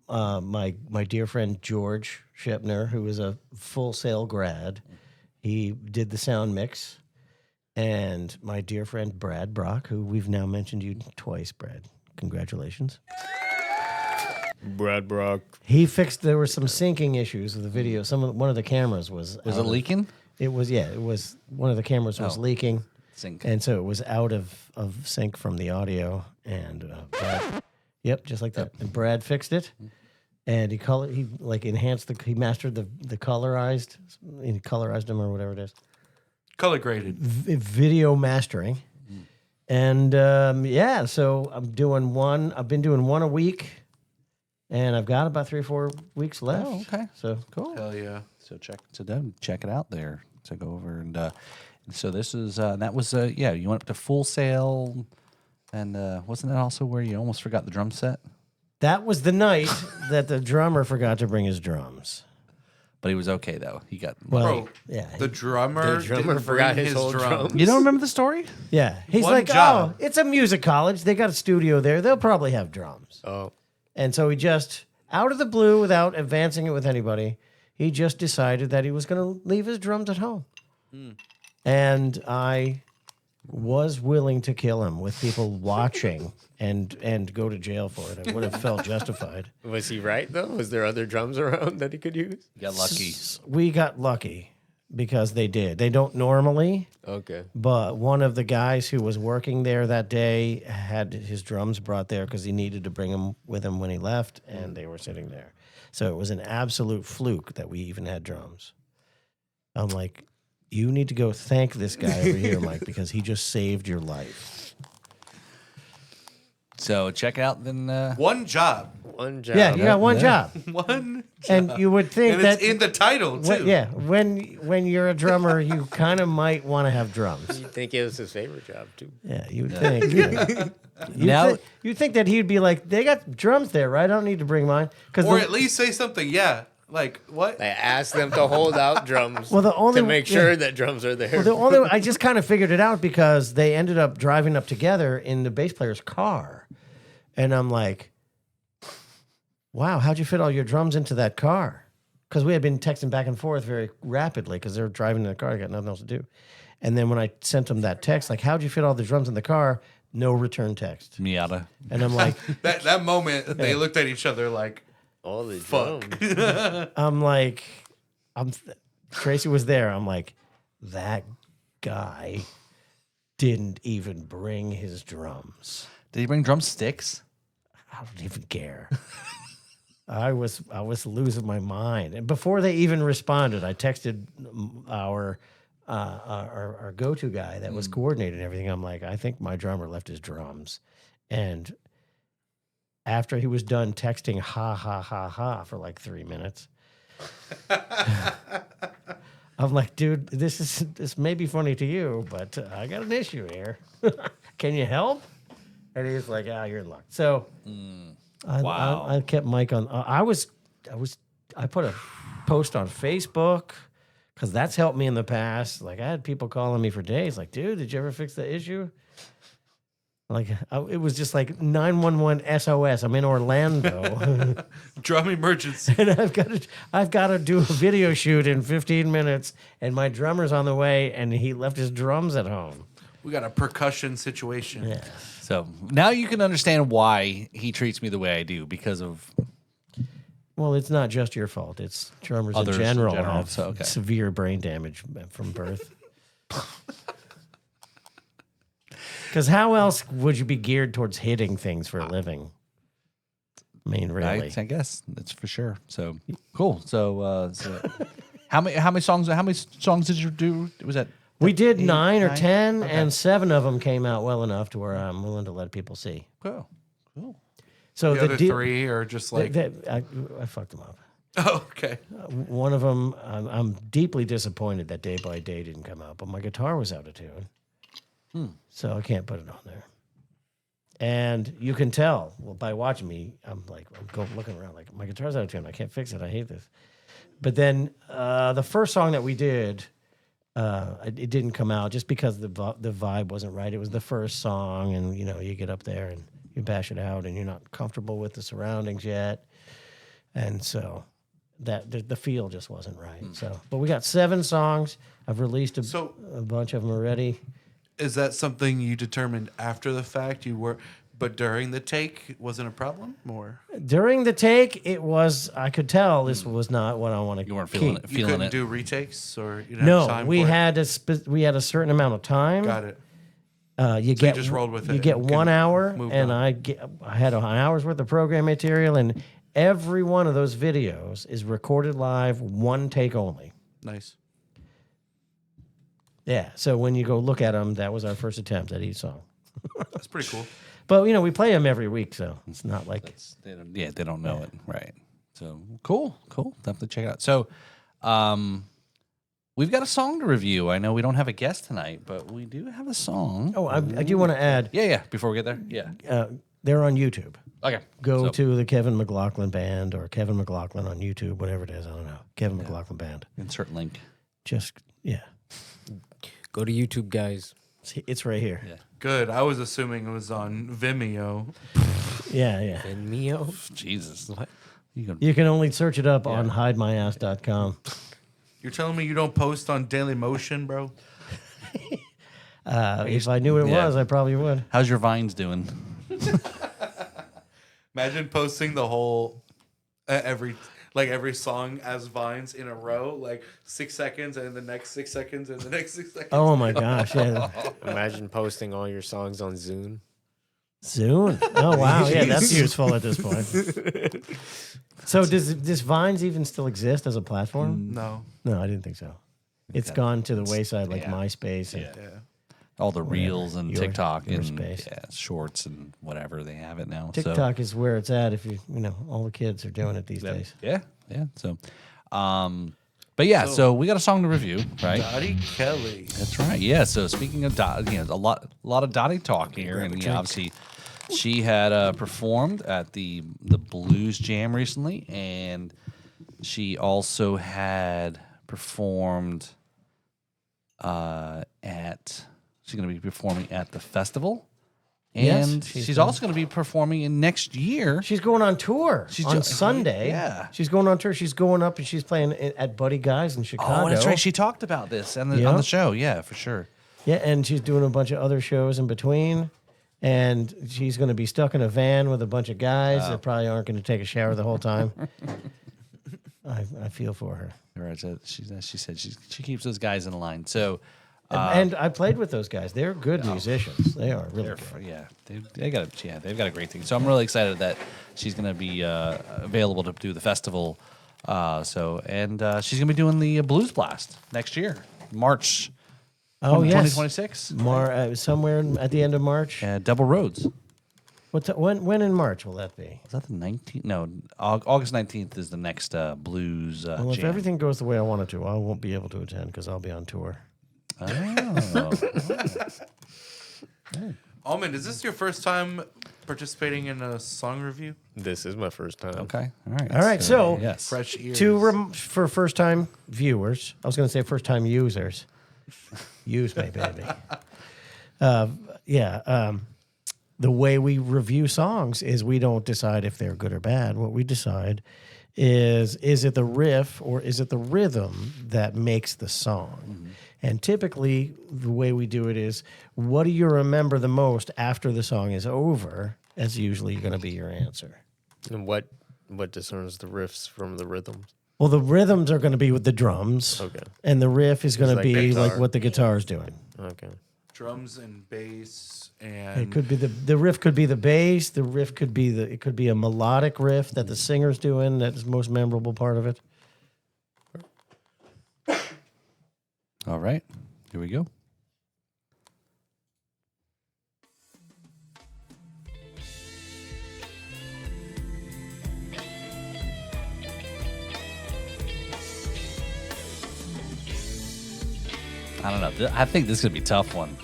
my dear friend George Shepner, who is a Full Sail grad. He did the sound mix, and my dear friend Brad Brock, who we've now mentioned you twice. Brad, congratulations. Brad Brock. He fixed. There were some syncing issues with the video. One of the cameras was Was it leaking? It was one of the cameras was leaking. Sync. And so it was out of sync from the audio, and Brad, just like that. And Brad fixed it, and he mastered the colorized, he colorized them or whatever it is, Color graded. video mastering, and so I've been doing one a week, and I've got about 3 or 4 weeks left. Oh, okay. So Cool. Hell yeah. So check it out there. So go over and so this is that was you went up to Full Sail, and wasn't that also where you almost forgot the drum set? that was the night that the drummer forgot to bring his drums. But he was okay though. He got Bro, Yeah, the drummer drummer didn't forgot bring his whole drum. drum. You don't remember the story? yeah. He's One like, job. oh, it's a music college. They got a studio there. They'll probably have drums. Oh, And so he just, out of the blue, without advancing it with anybody, he just decided that he was going to leave his drums at home. And I was willing to kill him with people watching and go to jail for it. I would have felt justified. was he right though? Was there other drums around that he could use? You got lucky. We got lucky because they did. They don't normally, Okay. but one of the guys who was working there that day had his drums brought there because he needed to bring them with him when he left, and they were sitting there. So it was an absolute fluke that we even had drums. I'm like, you need to go thank this guy over here, Mike, because he just saved your life. So check out then. One job. One job. Yeah, you got one job. One And you would think and that it's in the title too. when you're a drummer, you kind of might want to have drums. You think it was his favorite job too? Yeah, you would think. Now- You'd think that he'd be like, they got drums there, right? I don't need to bring mine. Or at least say something. Yeah. Like what? I asked them to hold out drums Well, the only- to make sure that drums are there. I just kind of figured it out because they ended up driving up together in the bass player's car. And I'm like, wow, how'd you fit all your drums into that car? Because we had been texting back and forth very rapidly because they were driving in the car. I got nothing else to do. And then when I sent them that text, like, how'd you fit all the drums in the car? No return text. Miata. And I'm like, That moment, they looked at each other like, All the fuck. drums. I'm like, Tracy was there. I'm like, that guy didn't even bring his drums. Did he bring drumsticks? I don't even care. I was losing my mind. And before they even responded, I texted our go-to guy that was coordinating everything. I'm like, I think my drummer left his drums. And after he was done texting ha ha ha ha for like 3 minutes, I'm like, dude, this may be funny to you, but I got an issue here. Can you help? And he's like, you're in luck. So Wow. I kept Mike on. I put a post on Facebook because that's helped me in the past. Like, I had people calling me for days, like, dude, did you ever fix the issue? Like, it was just like 911 SOS. I'm in Orlando, drum emergency. and I've got to do a video shoot in 15 minutes, and my drummer's on the way, and he left his drums at home. We got a percussion situation. Yeah. So now you can understand why he treats me the way I do because of Well, it's not just your fault. It's drummers Others in in general general, have so, okay. severe brain damage from birth. Because how else would you be geared towards hitting things for a living? I mean, really. I guess that's for sure. So cool. So how many songs did you do? Was that We did 8, 9 or 9? 10, Okay. and 7 of them came out well enough to where I'm willing to let people see. Cool. Cool. So The other 3 are just like, I fucked them up. oh, okay. One of them, I'm deeply disappointed that Day by Day didn't come out, but my guitar was out of tune. So I can't put it on there. And you can tell by watching me, I'm looking around like, my guitar's out of tune. I can't fix it. I hate this. But then the first song that we did, it didn't come out just because the vibe wasn't right. It was the first song, and you get up there and you bash it out, and you're not comfortable with the surroundings yet, and so that the feel just wasn't right. So, but we got 7 songs. I've released a bunch of them already. Is that something you determined after the fact? But during the take wasn't a problem, or During the take, it was. I could tell this was not what I want to. You weren't feeling it. you couldn't it. do retakes, or you didn't have No, time we for it? had we had a certain amount of time. Got it. You So you just rolled with You it get and 1 can hour, move and on. I had an hour's worth of program material, and every one of those videos is recorded live, one take only. Nice. Yeah, so when you go look at them, that was our first attempt at each song. That's pretty cool. But we play them every week, so it's not like They don't know it. Right. So cool. Definitely check it out. So we've got a song to review. I know we don't have a guest tonight, but we do have a song. Oh, I do want to add, Yeah. Before we get there. Yeah. they're on YouTube. Okay. Go So- to the Kevin McLoughlin Band or Kevin McLoughlin on YouTube, whatever it is. I don't know. Kevin McLoughlin Band. Insert link. Just, yeah. Go to YouTube, guys. It's right here. Yeah. Good. I was assuming it was on Vimeo. Yeah, yeah. And Mio. Jesus. What? You You can only search it up on hidemyass.com. You're telling me you don't post on Daily Motion, bro? If I knew what it Yeah. was, I probably would. How's your vines doing? Imagine posting the whole every song as vines in a row, like 6 seconds, and the next 6 seconds, and the next 6 seconds. Oh my gosh, yeah. Imagine posting all your songs on Zune. Zune. Oh wow, yeah, that's useful at this point. So does Vines even still exist as a platform? No. No, I didn't think so. It's gone to the wayside like Yeah. MySpace. And, Yeah. All the reels and Your- TikTok your and space. shorts and whatever they have it now. TikTok is where it's at. If you all the kids are doing it these So, days. yeah. So, but yeah. So we got a song to review, right? Dottie Kelly. That's right. Yeah. So speaking of Dottie, a lot of Dottie talk here, and obviously she had performed at the Blues Jam recently, and she also had performed at. She's going to be performing at the festival Yes, and she's she's done. also going to be performing in next year. She's going on tour on Sunday. Yeah. She's going on tour. She's going up and she's playing at Buddy Guy's in Chicago. Oh, that's right. She talked about this on the Yeah. show. Yeah, for sure. Yeah, and she's doing a bunch of other shows in between. And she's going to be stuck in a van with a bunch of guys that probably aren't going to take a shower the whole time. I feel for her. Right, so she said she keeps those guys in line. So, And I played with those guys. They're good musicians. They are really good. yeah, they've got a great thing. So I'm really excited that she's going to be available to do the festival. She's going to be doing the Blues Blast next year, March. Oh, yes. 2026. Somewhere at the end of March. Double Roads. When in March will that be? Is that the 19th? No, August 19th is the next blues Well, if jam. everything goes the way I want it to, I won't be able to attend because I'll be on tour. Oh. Almond, is this your first time participating in a song review? This is my first time. Okay. All right. All right, so yes. Fresh ears. for first-time viewers, I was going to say first-time users. Use me, baby. The way we review songs is we don't decide if they're good or bad. What we decide is it the riff or is it the rhythm that makes the song? Mm-hmm. And typically, the way we do it is, what do you remember the most after the song is over? That's usually going to be your answer. And what discerns the riffs from the rhythms? Well, the rhythms are going to be with the drums. Okay. And the riff is going to like be guitar. like what the guitar is doing. Okay. Drums and bass and It could be the riff could be the bass. The riff could be it could be a melodic riff that the singer's doing. That's the most memorable part of it. All right. Here we go. I don't know. I think this is gonna be a tough one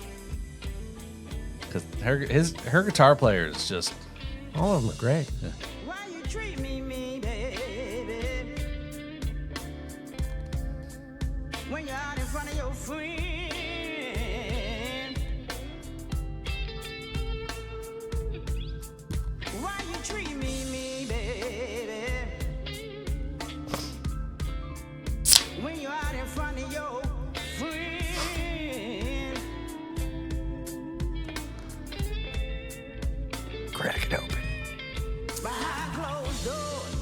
because her guitar player is just All of them are great. Why you treat me, baby? When you're out in front of your friend. Why you treat me, baby? When you're out in front of your friend. crack it open. Behind closed doors,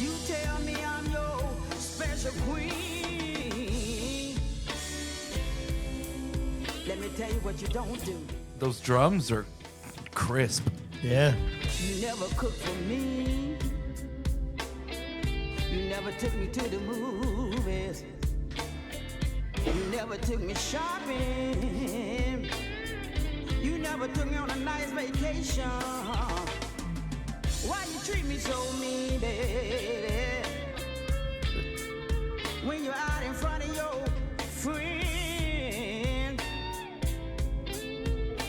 you tell me I'm your special queen. Let me tell you what you don't do. those drums are crisp. Yeah. You never cook for me. You never took me to the movies. You never took me shopping. You never took me on a nice vacation. Why you treat me so mean, baby? When you're out in front of your friend.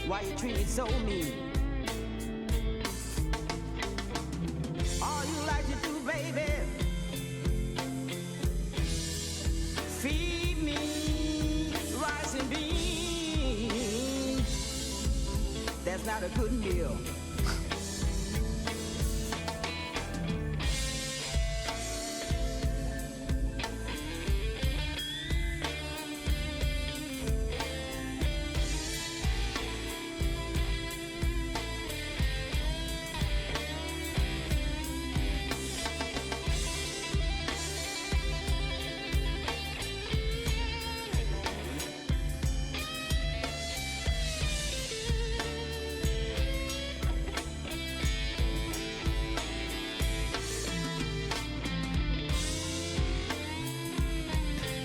Why you treat me so mean? All you like to do, baby, feed me rice and beans. That's not a good meal.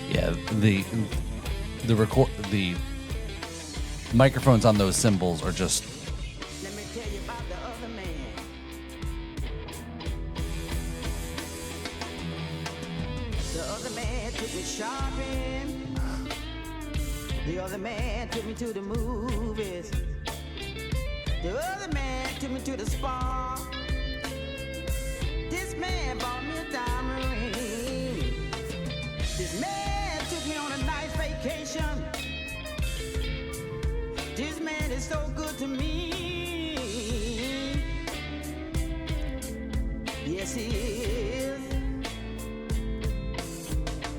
Yeah, the microphones on those cymbals are just Let me tell you about the other man. The other man took me shopping. The other man took me to the movies. The other man took me to the spa. This man bought me a diamond ring. This man took me on a nice vacation. man is so good to me. Yes, he is.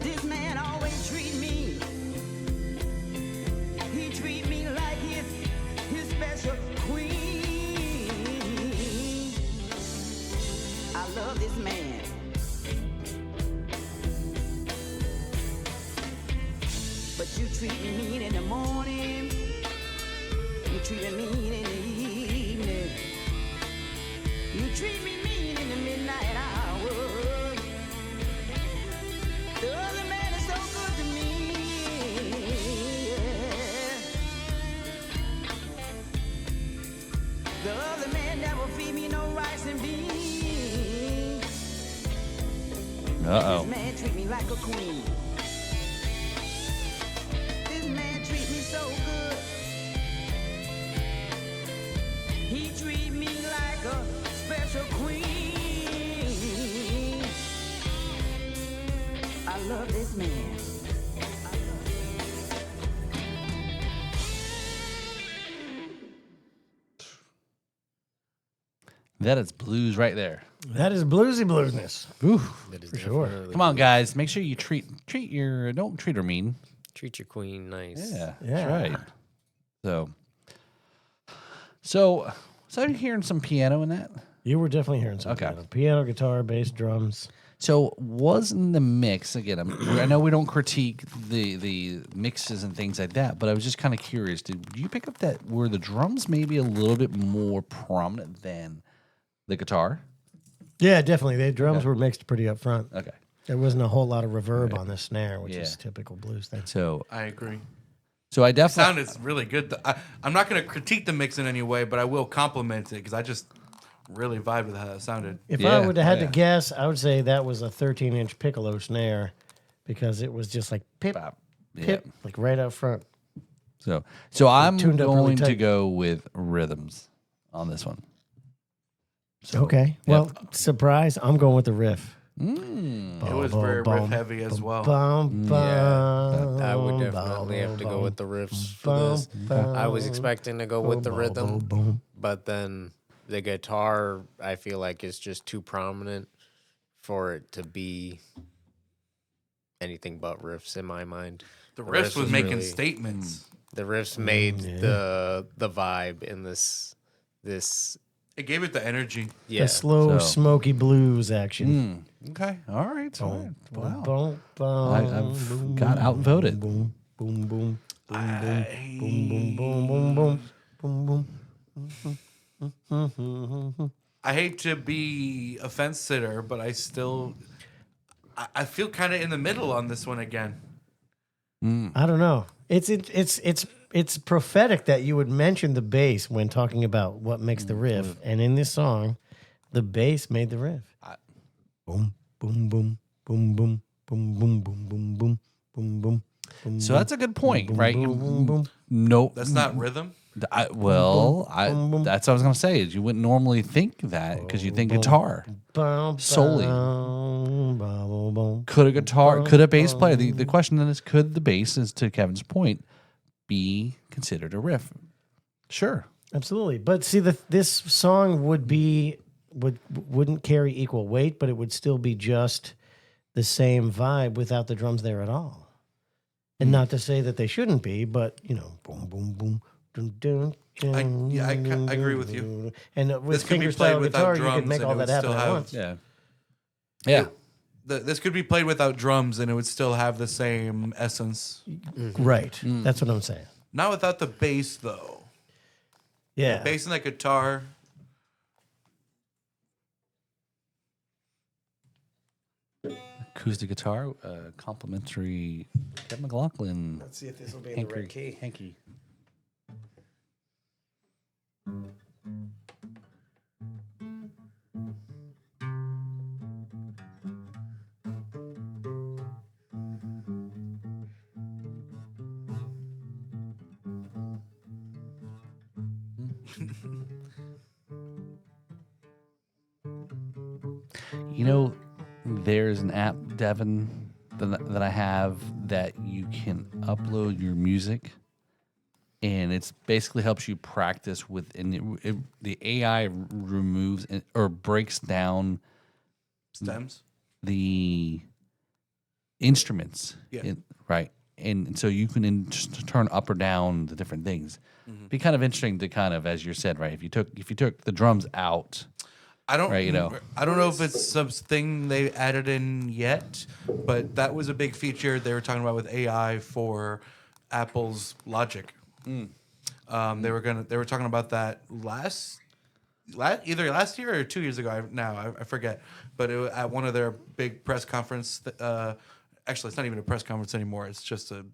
This man always treat me. He treat me like his special queen. I love this man. But you treat me mean in the morning. You treat me mean in the evening. You treat me mean in the midnight hour. The other man is so good to me. Yeah. The other man never feed me no rice and beans. Uh-oh. This man treat me like a queen. This man treat me so good. He treat me like a special queen. I love this man. That is blues right there. That is bluesy bluesness. Ooh. That is For sure. definitely Come on, blues. guys. Make sure you don't treat her mean. Treat your queen nice. Yeah, Yeah. that's right. So I'm hearing some piano in that. You were definitely hearing some Okay. piano, guitar, bass, drums. So wasn't the mix again? I know we don't critique the mixes and things like that, but I was just kind of curious. Did you pick up that were the drums maybe a little bit more prominent than the guitar? Yeah, definitely. The drums were mixed pretty up front. Okay. There wasn't a whole lot of reverb on the snare, which Yeah. is typical blues thing. So I agree. I definitely Sound is really good. I'm not going to critique the mix in any way, but I will compliment it because I just really vibed with how that sounded. If Yeah, I would have had yeah. to guess, I would say that was a 13-inch piccolo snare because it was just like pip, yeah. pip, like right up front. So I'm tuned up really going to tight. go with rhythms on this one. Okay. Well, surprise, I'm going with the riff. It was very riff heavy as well. I would definitely have to go with the riffs for this. I was expecting to go with the rhythm, but then the guitar, I feel like, is just too prominent for it to be anything but riffs in my mind. The riffs was making really- statements. The riffs made the vibe in this. It gave it the energy. Yeah, The slow, So- smoky blues action. Okay. All right. All right. Wow. Boom, boom, I've got outvoted. boom, boom, boom, boom, boom, boom, boom, boom, boom. I hate to be a fence sitter, but I I feel kind of in the middle on this one again. I don't know. It's prophetic that you would mention the bass when talking about what makes the riff, and in this song, the bass made the riff. Boom, boom, boom, boom, boom, boom, boom, boom, boom, boom, boom, boom. So that's a good point, right? Boom, boom. Nope. That's not rhythm. That's what I was gonna say. Is you wouldn't normally think that because you think guitar. Solely. Could a bass player? The question then is, could the bass, is to Kevin's point, be considered a riff? Sure. Absolutely. But see, this song wouldn't carry equal weight, but it would still be just the same vibe without the drums there at all. And not to say that they shouldn't be, but boom, boom, boom. Dun, dun, dun, I dun, agree dun, with you. dun. And with This could be fingerstyle played without guitar, you drums could make and all it would that happen still at have- once. Yeah. Yeah. This could be played without drums, and it would still have the same essence. Right. That's what I'm saying. Not without the bass, though. Yeah. Bass and that guitar. Acoustic guitar, complimentary Kevin McLoughlin. Let's see if this will be Hanky. There's an app, Devin, that I have that you can upload your music and it's basically helps you practice with. And the AI removes or breaks down Stems. the instruments, Yeah. right? And so you can just turn up or down the different things. Be kind of interesting to kind of, as you said, right? If you took the drums out, I don't, Right, I don't know if it's something they added in yet, but that was a big feature they were talking about with AI for Apple's Logic. They were talking about that either last year or 2 years ago. I forget, but at one of their big press conference. Actually, it's not even a press conference anymore. It's just a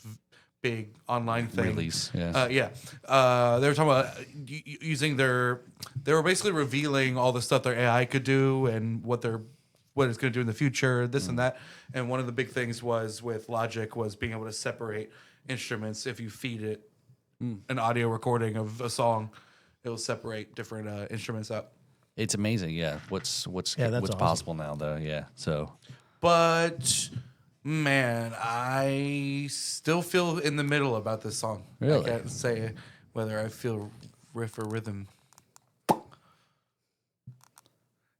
big online thing. Release, They were talking about using their. They were basically revealing all the stuff their AI could do and what it's going to do in the future, this and that. And one of the big things was with Logic was being able to separate instruments. If you feed it an audio recording of a song, it will separate different instruments out. it's amazing. Yeah, what's awesome. possible now, though. Yeah, so But man, I still feel in the middle about this song. Really? I can't say whether I feel riff or rhythm.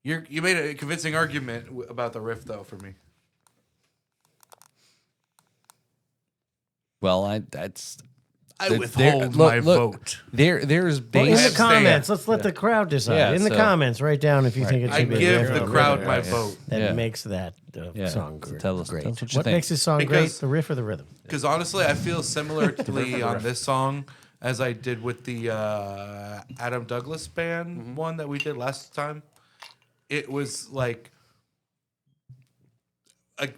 You made a convincing argument about the riff, though, for me. well, I there- withhold look- my look, vote. there's Well, in base. the comments, let's let the crowd decide. Yeah, in the so- comments, write down if you think it I should be. give riff the or crowd rhythm. my yeah. vote. That Yeah. makes that Yeah. song So great. tell us what you What think. makes this song great? Because- The riff or the rhythm? Because honestly, I feel similarly on this song as I did with the Adam Douglas band one that we did last time. It was like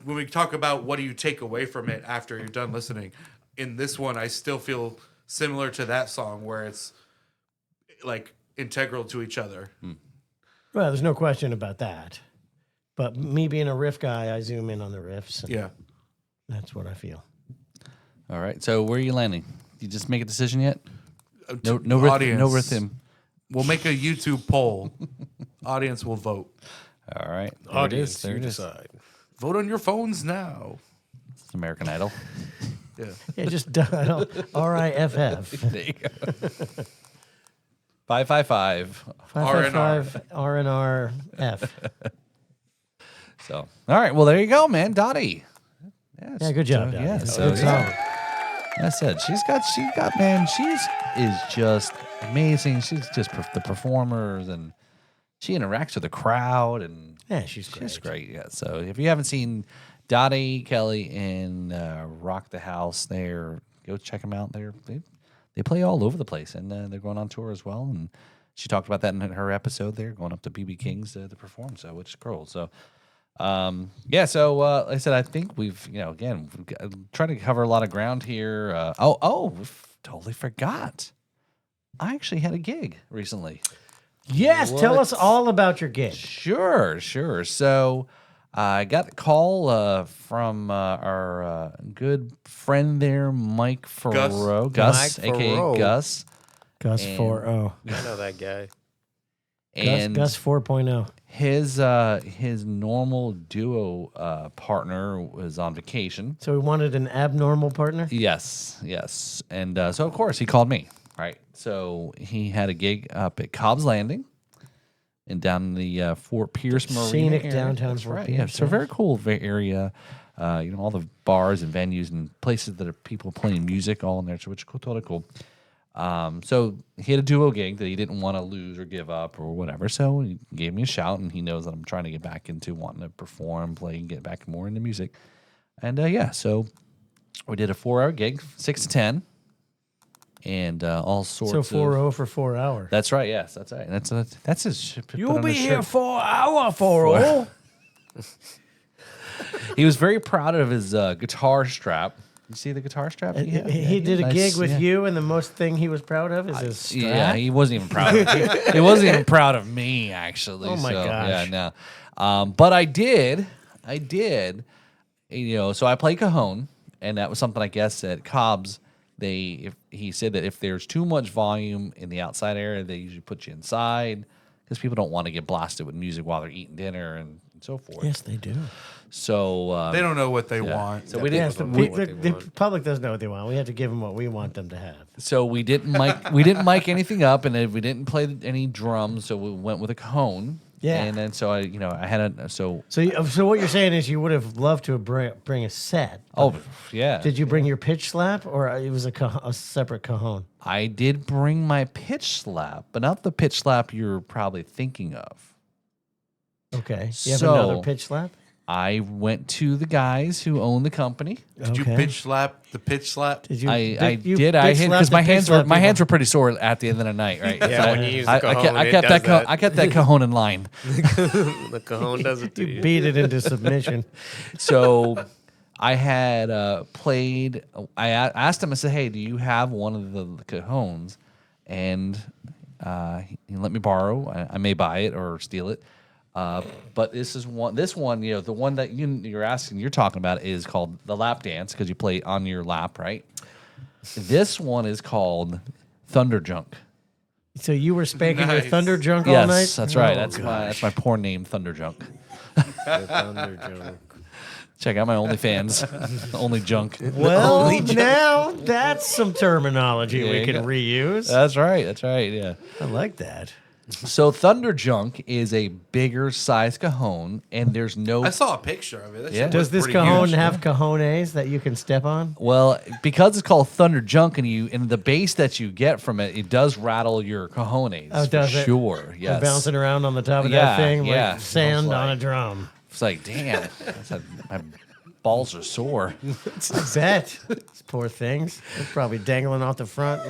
when we talk about what do you take away from it after you're done listening. In this one, I still feel similar to that song where it's like integral to each other. Well, there's no question about that. But me being a riff guy, I zoom in on the riffs. And Yeah. that's what I feel. All right, so where are you landing? You just make a decision yet? No rhythm. Audience. No rhythm. We'll make a YouTube poll. Audience will vote. All right, there it is. There you it is. decide. Vote on your phones now. It's American Idol. Yeah. Yeah, just dial RIFF. There you go. 555. 555 RNRF. So, all right. Well, there you go, man. Dottie. Yeah, good job, Dottie. Yeah, That's so, good yeah. song. I said man, is just amazing. She's just the performers, and she interacts with the crowd, and Yeah, she's great. she's great. Yeah. So if you haven't seen Dottie, Kelly, and Rock the House, go check them out. They play all over the place, and they're going on tour as well. And she talked about that in her episode. There, going up to BB King's to perform, so which is cool. So. So like I said, I think we've tried to cover a lot of ground here. We totally forgot. I actually had a gig recently. Yes, tell us all about your gig. Sure. So I got a call from our good friend there, Mike Farrow, Gus, Mike aka Farrow. Gus, Gus And- 4.0. I know that guy. and Gus 4.0. his normal duo partner was on vacation. So we wanted an abnormal partner? Yes. And so, of course, he called me, right? So he had a gig up at Cobb's Landing and down in the Fort Pierce Marina Scenic area. downtown That's Fort right. Pierce, Yeah, so yes. very cool area. All the bars and venues and places that are people playing music all in there, so which is totally cool. So he had a duo gig that he didn't want to lose or give up or whatever. So he gave me a shout, and he knows that I'm trying to get back into wanting to perform, play, and get back more into music. And so we did a 4-hour gig, 6 to 10, and all sorts So of. 4.0 for 4 hours. That's right. Yes, that's right. That's his. You'll be here 4 hour 4.0. He was very proud of his guitar strap. You see the guitar strap? He did a Nice, gig with yeah. you, and the most thing he was proud of is his strap. Yeah, he wasn't even proud of me. He wasn't even proud of me, actually. Oh, my gosh. Yeah, no. But I did, so I play cajon, and that was something I guess at Cobb's, he said that if there's too much volume in the outside area, they usually put you inside because people don't want to get blasted with music while they're eating dinner and, and so forth. Yes, they do. So They don't know what they want. So we Yes, didn't. the public doesn't know what they want. We have to give them what we want them to have. So we didn't mic anything up, and we didn't play any drums. So we went with a cajon. Yeah. And then so I had a So what you're saying is you would have loved to bring a set. Oh yeah. Did you bring your pitch slap, or it was a separate cajon? I did bring my pitch slap, but not the pitch slap you're probably thinking of. Okay. You have So- another pitch slap? I went to the guys who own the company. Did you pitch slap the pitch slap? Did you? I you did. pitch I hit slap because the my pitch hands were slap hands people? were pretty sore at the end of the night, right? Yeah, So when you use the cajon, I it kept does that I kept that cajon in line. The cajon does it to You you. beat it into submission. So I had played. I asked him. I said, "Hey, do you have one of the cajones?" And he let me borrow. I may buy it or steal it. But this one, the one that you're talking about is called the lap dance because you play on your lap, right? This one is called Thunder Junk. So you were spanking your Nice. Thunder Junk all Yes, night? that's right. Oh, That's my porn name, Thunder Junk. The thunder joke. Check out my OnlyFans, Only Junk. Well, now that's some terminology There we you can go. reuse. That's right. That's right. Yeah. I like that. So Thunder Junk is a bigger size cajon, and there's no. I saw a picture of it. That Yeah. shit Does was this pretty cajon huge. have cajones that you can step on? Well, because it's called Thunder Junk, and the bass that you get from it, it does rattle your cajones. Oh, does for it? Sure. They're Yes. bouncing around on the top of Yeah, that thing yeah. like sand Almost on a like- drum. It's like, damn, my balls are sore. I bet. These poor things. They're probably dangling off the front.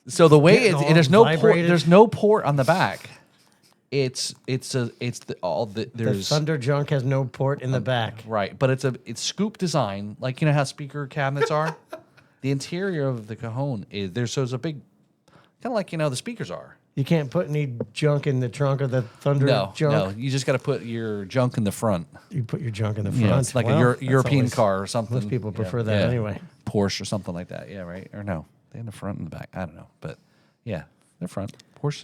So the way Getting all there's no port, vibrated. there's no port on the back. There's The Thunder Junk has no port in the back. right, but it's scoop design, like how speaker cabinets are. The interior of the cajon is there's a big, kind of like the speakers are. You can't put any junk in the trunk of the Thunder No, Junk. you just got to put your junk in the front. You put your junk in the front. You know, it's like Well, a that's European always- car or something. Most people Yeah, prefer that yeah. anyway. Porsche or something like that. Yeah, right. Or no, they in the front and the back. I don't know, but yeah, they're front Porsche.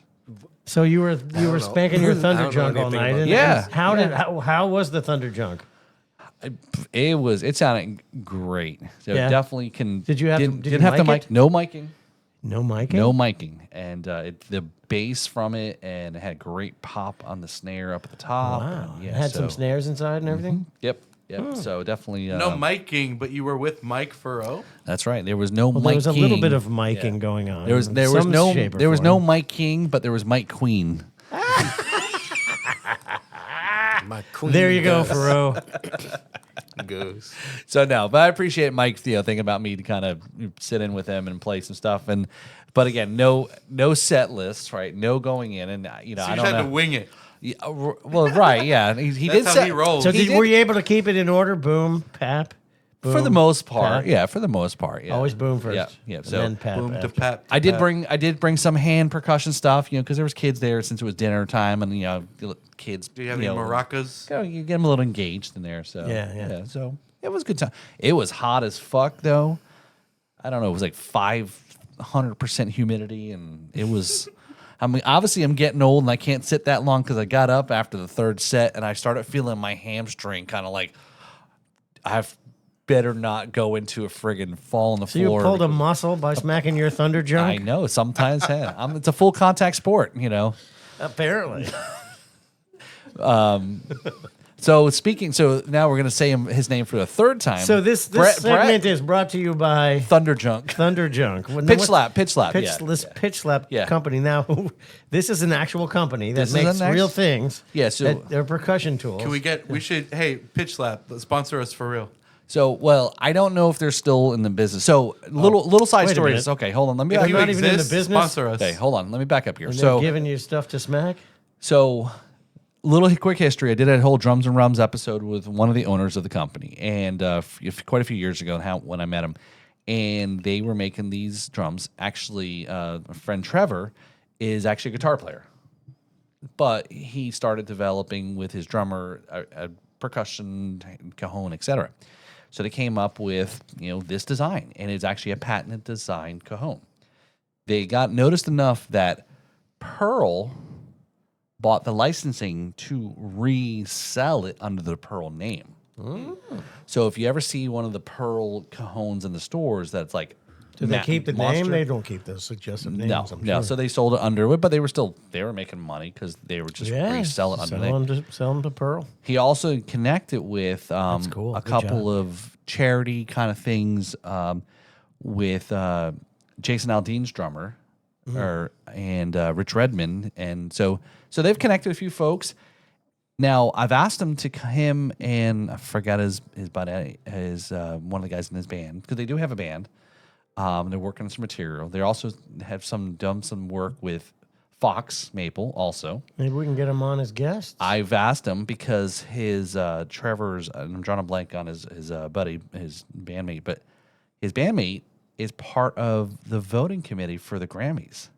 So you were know. spanking your I Thunder don't know Junk all anything night. about And, that. and how was the Thunder Junk? It sounded great. So Yeah. definitely can. Did you have to- didn't, did didn't you have to mic mic? it? No miking. No mic. No miking, and the bass from it, and it had great pop on the snare up at the top. Wow. and It had some snares inside and everything. Yep. So definitely No miking, but you were with Mike Furrow. That's right. There was no Well, mic. there was a little bit of miking going on. There was in there was some no shape or there was no form. Mike King, but there was Mike Queen. My queen There you go, goes. Faro. Goes. So no, but I appreciate Mike thinking about me to kind of sit in with him and play some stuff. But again, no set lists, right? No going in, and So I you don't just had know. to wing it. Yeah, well, right, yeah, he That's did how set. he rolls. So He were you able to keep it in order? Boom, pap. for boom, the most part, pap? yeah, for the most part, yeah. Always boom first. Yeah, yeah. and So then pap. Boom to after. pap. to I did pap. bring some hand percussion stuff, because there was kids there since it was dinner time, and kids. Do you have any maracas? You get them a little engaged in there, so Yeah. So it was a good time. It was hot as fuck though. I don't know. It was like 500% humidity, and it was. I mean, obviously, I'm getting old, and I can't sit that long because I got up after the third set, and I started feeling my hamstring kind of like I've better not go into a friggin' fall on the So you floor. pulled a muscle by smacking your Thunder Junk? I know. Sometimes, it's a full contact sport, Apparently. So now we're gonna say his name for the third time. So this Brett segment is brought to you by Thunder Junk. Thunder Junk. Pitch slap. Pitch Yeah. Pitch Slap Yeah. company. Now, this is an actual company that This is makes an real things. Yeah, so- that they're percussion tools. Can we should, hey, Pitch Slap, sponsor us for real. So, well, I don't know if they're still in the business. So, little side Wait a stories. minute. Okay, hold on. Let me. If They're you not even in the exist, business? sponsor us. Okay, hold on. Let me back up here. And they're So, giving you stuff to smack? quick history. I did a whole drums and rums episode with one of the owners of the company, and quite a few years ago, when I met him, and they were making these drums. Actually, my friend Trevor is actually a guitar player, but he started developing with his drummer a percussion, cajon, etc. So they came up with this design, and it's actually a patented design cajon. They got noticed enough that Pearl bought the licensing to resell it under the Pearl name. So if you ever see one of the Pearl cajones in the stores, that's like, Do they keep the Monster? name? They don't keep those suggestive names. No, I'm no. sure. So they sold it under it, but they were making money because they were just resell it under it. Sell them to Pearl. He also connected with cool. a Good couple job. of charity kind of things with Jason Aldean's drummer and Rich Redmond, and so they've connected a few folks. Now I've asked him and I forgot his buddy, one of the guys in his band, because they do have a band. They're working on some material. They also have done some work with Fox Maple also. Maybe we can get him on as guests. I've asked him because his Trevor's, I'm drawing a blank on his buddy, his bandmate, but his bandmate is part of the voting committee for the Grammys.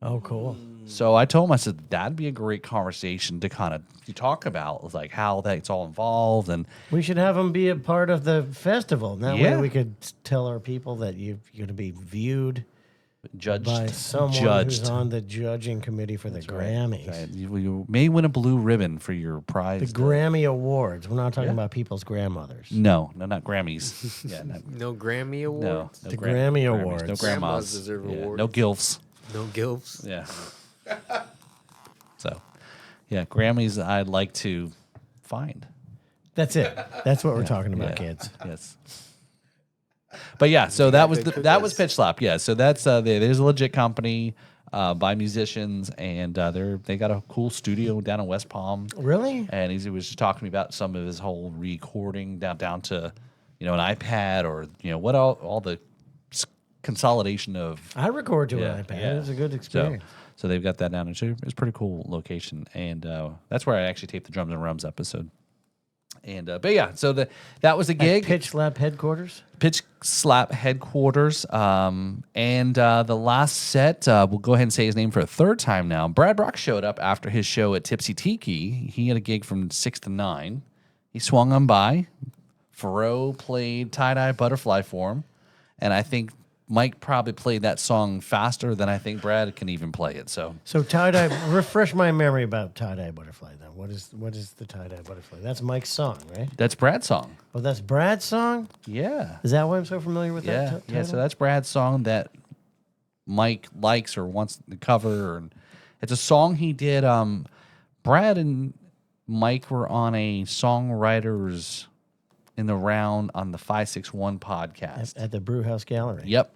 Oh, cool. So I told him, I said, that'd be a great conversation to kind of talk about, like how that's all involved. And We should have him be a part of the festival. That Yeah. way we could tell our people that you're going to be viewed judged, by someone judged. who's on the judging committee for the Grammys. Right. You may win a blue ribbon for your prize. The Grammy Awards. We're not talking about people's grandmothers. No, not Grammys. Yeah, No Grammy awards. no The Gram- Grammy Grammys, Awards. no Grandmas grandmas, deserve yeah, awards. no gilfs. No gilfs. Yeah. So, yeah, Grammys I'd like to find. That's it. That's what we're talking about, Yeah. kids. Yes. But yeah, so that was big that was cookies. Pitch Slap. Yeah, so that's there's a legit company by musicians, and they got a cool studio down in West Palm. Really? And he was just talking to me about some of his whole recording down to, an iPad or what all the consolidation of. I record to Yeah, an iPad. yeah. It was a good experience. So they've got that down. It's a pretty cool location, and that's where I actually taped the Drums and Rums episode. And but yeah, so that was a gig. Pitch Slap headquarters. Pitch Slap headquarters. And the last set, we'll go ahead and say his name for a third time now. Brad Brock showed up after his show at Tipsy Tiki. He had a gig from 6 to 9. He swung on by. Faro played Tie-Dye Butterfly for him. And I think Mike probably played that song faster than I think Brad can even play it. So tie-dye, refresh my memory about Tie-Dye Butterfly then. What is the Tie-Dye Butterfly? That's Mike's song, right? that's Brad's song. Oh, that's Brad's song? Yeah. Is that why I'm so familiar with Yeah. that Yeah. So that's Brad's song that Mike likes or wants to cover. And it's a song he did. Brad and Mike were on a songwriters in the round on the 561 podcast. at the Brewhouse Gallery. Yep.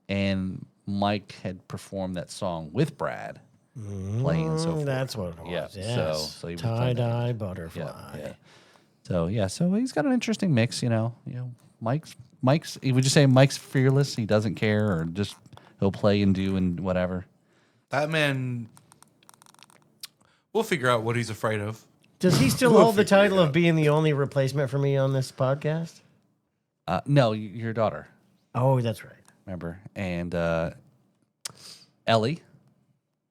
And Mike had performed that song with Brad playing and so forth. That's what it was. Yeah, Yes. so he was playing that. Tie-Dye Butterfly. Yeah. So he's got an interesting mix, Mike's would you say Mike's fearless? He doesn't care, or just he'll play and do and whatever. That man, we'll figure out what he's afraid of. Does he still hold the title of being the only replacement for me on this podcast? No, your daughter, Oh, that's right. remember, and Ellie.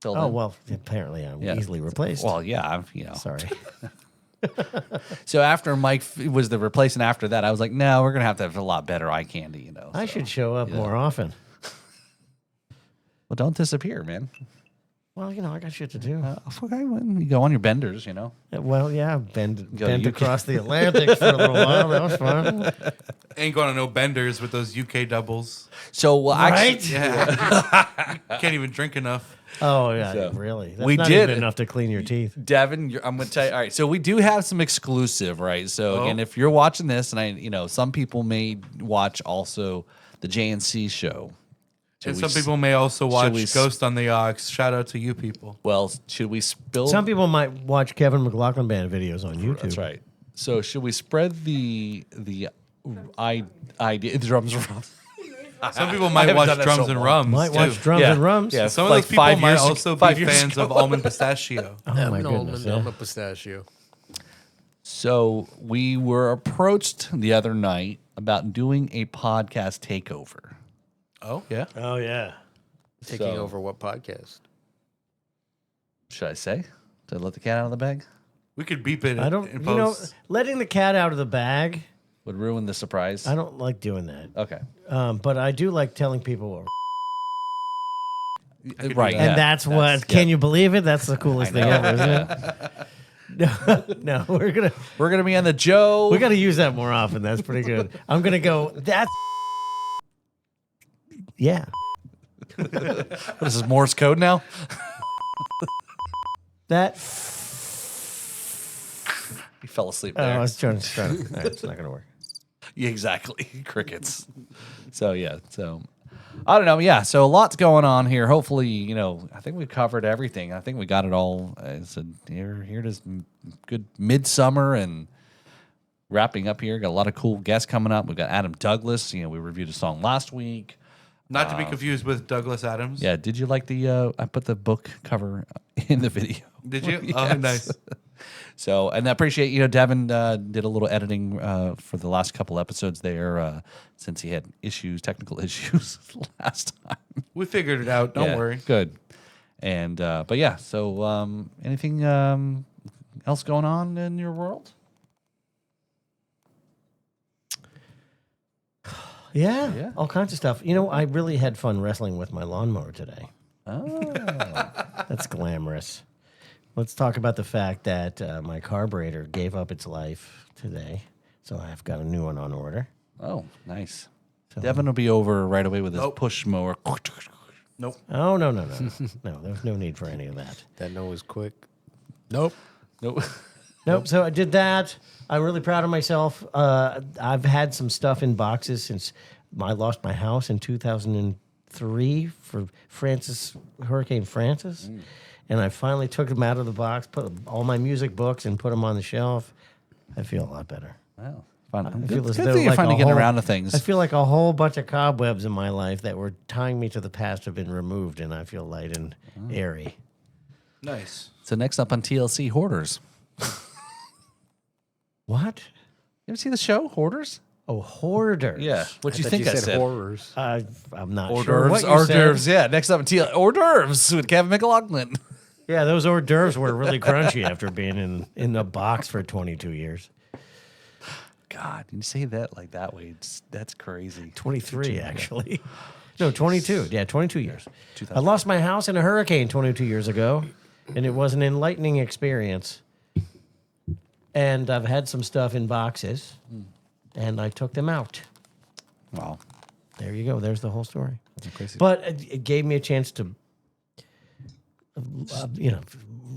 filled Oh, in. well, apparently I'm Yeah. easily replaced. Well, yeah, Sorry. So after Mike was the replacement after that, I was like, no, we're gonna have to have a lot better eye candy, I so. should show up more often. Well, don't disappear, man. Well, I got shit to do. Okay, well, you go on your benders, Well, yeah, bend Go to UK. across the Atlantic for a little while. That was fun. Ain't going to no benders with those UK doubles. So well, Right? actually, Yeah. Can't even drink enough. Oh, yeah, So, really? That's we not did even it. enough to clean your teeth. Devin, I'm going to tell you. All right, so we do have some exclusive, right? So again, if you're watching this, and some people may watch also the JNC show. And some people may also we watch s- Ghost on the Ox. Shout out to you people. Well, should we spill? Some people might watch Kevin McLoughlin band videos on YouTube. That's right. So should we spread the idea? The drums and rums. Some people might haven't watch done that Drums so and long. Rums. Might too. watch Drums and Rums. Yeah, Some of like those people 5 might years- also 5 be years fans ago. of Almond Pistachio. Oh, my goodness. Yeah. I'm a pistachio. So we were approached the other night about doing a podcast takeover. Oh, yeah. Oh, yeah. Taking So- over what podcast? Should I say? Did I let the cat out of the bag? We could beep it I don't, in post. letting the cat out of the bag, Would ruin the surprise. I don't like doing that. Okay. But I do like telling people what Right. And yeah. that's what, can you believe it? That's the coolest thing ever, isn't it? No, we're We're gonna be on the Joe. we got to use that more often. That's pretty good. I'm gonna go. That's yeah. What is this, Morse code now? That. He fell asleep Oh, I there. was trying to. No, it's not gonna work. Yeah, exactly. Crickets. So yeah. So I don't know. Yeah. So a lot's going on here. Hopefully, I think we covered everything. I think we got it all. So here it is. Good midsummer and wrapping up here. Got a lot of cool guests coming up. We've got Adam Douglas. We reviewed a song last week. Not to be confused with Douglas Adams. Yeah. Did you like the? I put the book cover in the video. Did you? Yes. Oh, nice. So, and I appreciate, Devin did a little editing for the last couple episodes there since he had technical issues last time. We figured it out. Don't Yeah, worry. Good. And, but yeah, so anything else going on in your world? Yeah, all kinds of stuff. I really had fun wrestling with my lawnmower today. Oh, That's glamorous. Let's talk about the fact that my carburetor gave up its life today, so I've got a new one on order. oh, nice. Devin will be over right away with his push mower. Nope. Oh, no. No, there's no need for any of that. That no was quick. Nope. Nope, so I did that. I'm really proud of myself. I've had some stuff in boxes since I lost my house in 2003 for Hurricane Francis. And I finally took them out of the box, put all my music books, and put them on the shelf. I feel a lot better. Wow. Fun. I Good, feel as good though that you're like finally a getting whole- around to things. I feel like a whole bunch of cobwebs in my life that were tying me to the past have been removed, and I feel light and airy. Nice. So next up on TLC, Hoarders. What? You ever see the show, Hoarders? Oh, hoarders. Yeah. What I you thought think you I said said? horrors. I'm not Hors sure what d'oeuvres, you hors said. d'oeuvres. Yeah, next up, hors d'oeuvres with Kevin McLoughlin. Yeah, those hors d'oeuvres were really crunchy after being in a box for 22 years. God, you say that like that way. That's crazy. 23, actually. No, 22. Yeah, 22 years. 2000. I lost my house in a hurricane 22 years ago, and it was an enlightening experience. And I've had some stuff in boxes, and I took them out. Wow. There you go. There's the whole story. Crazy. But it gave me a chance to,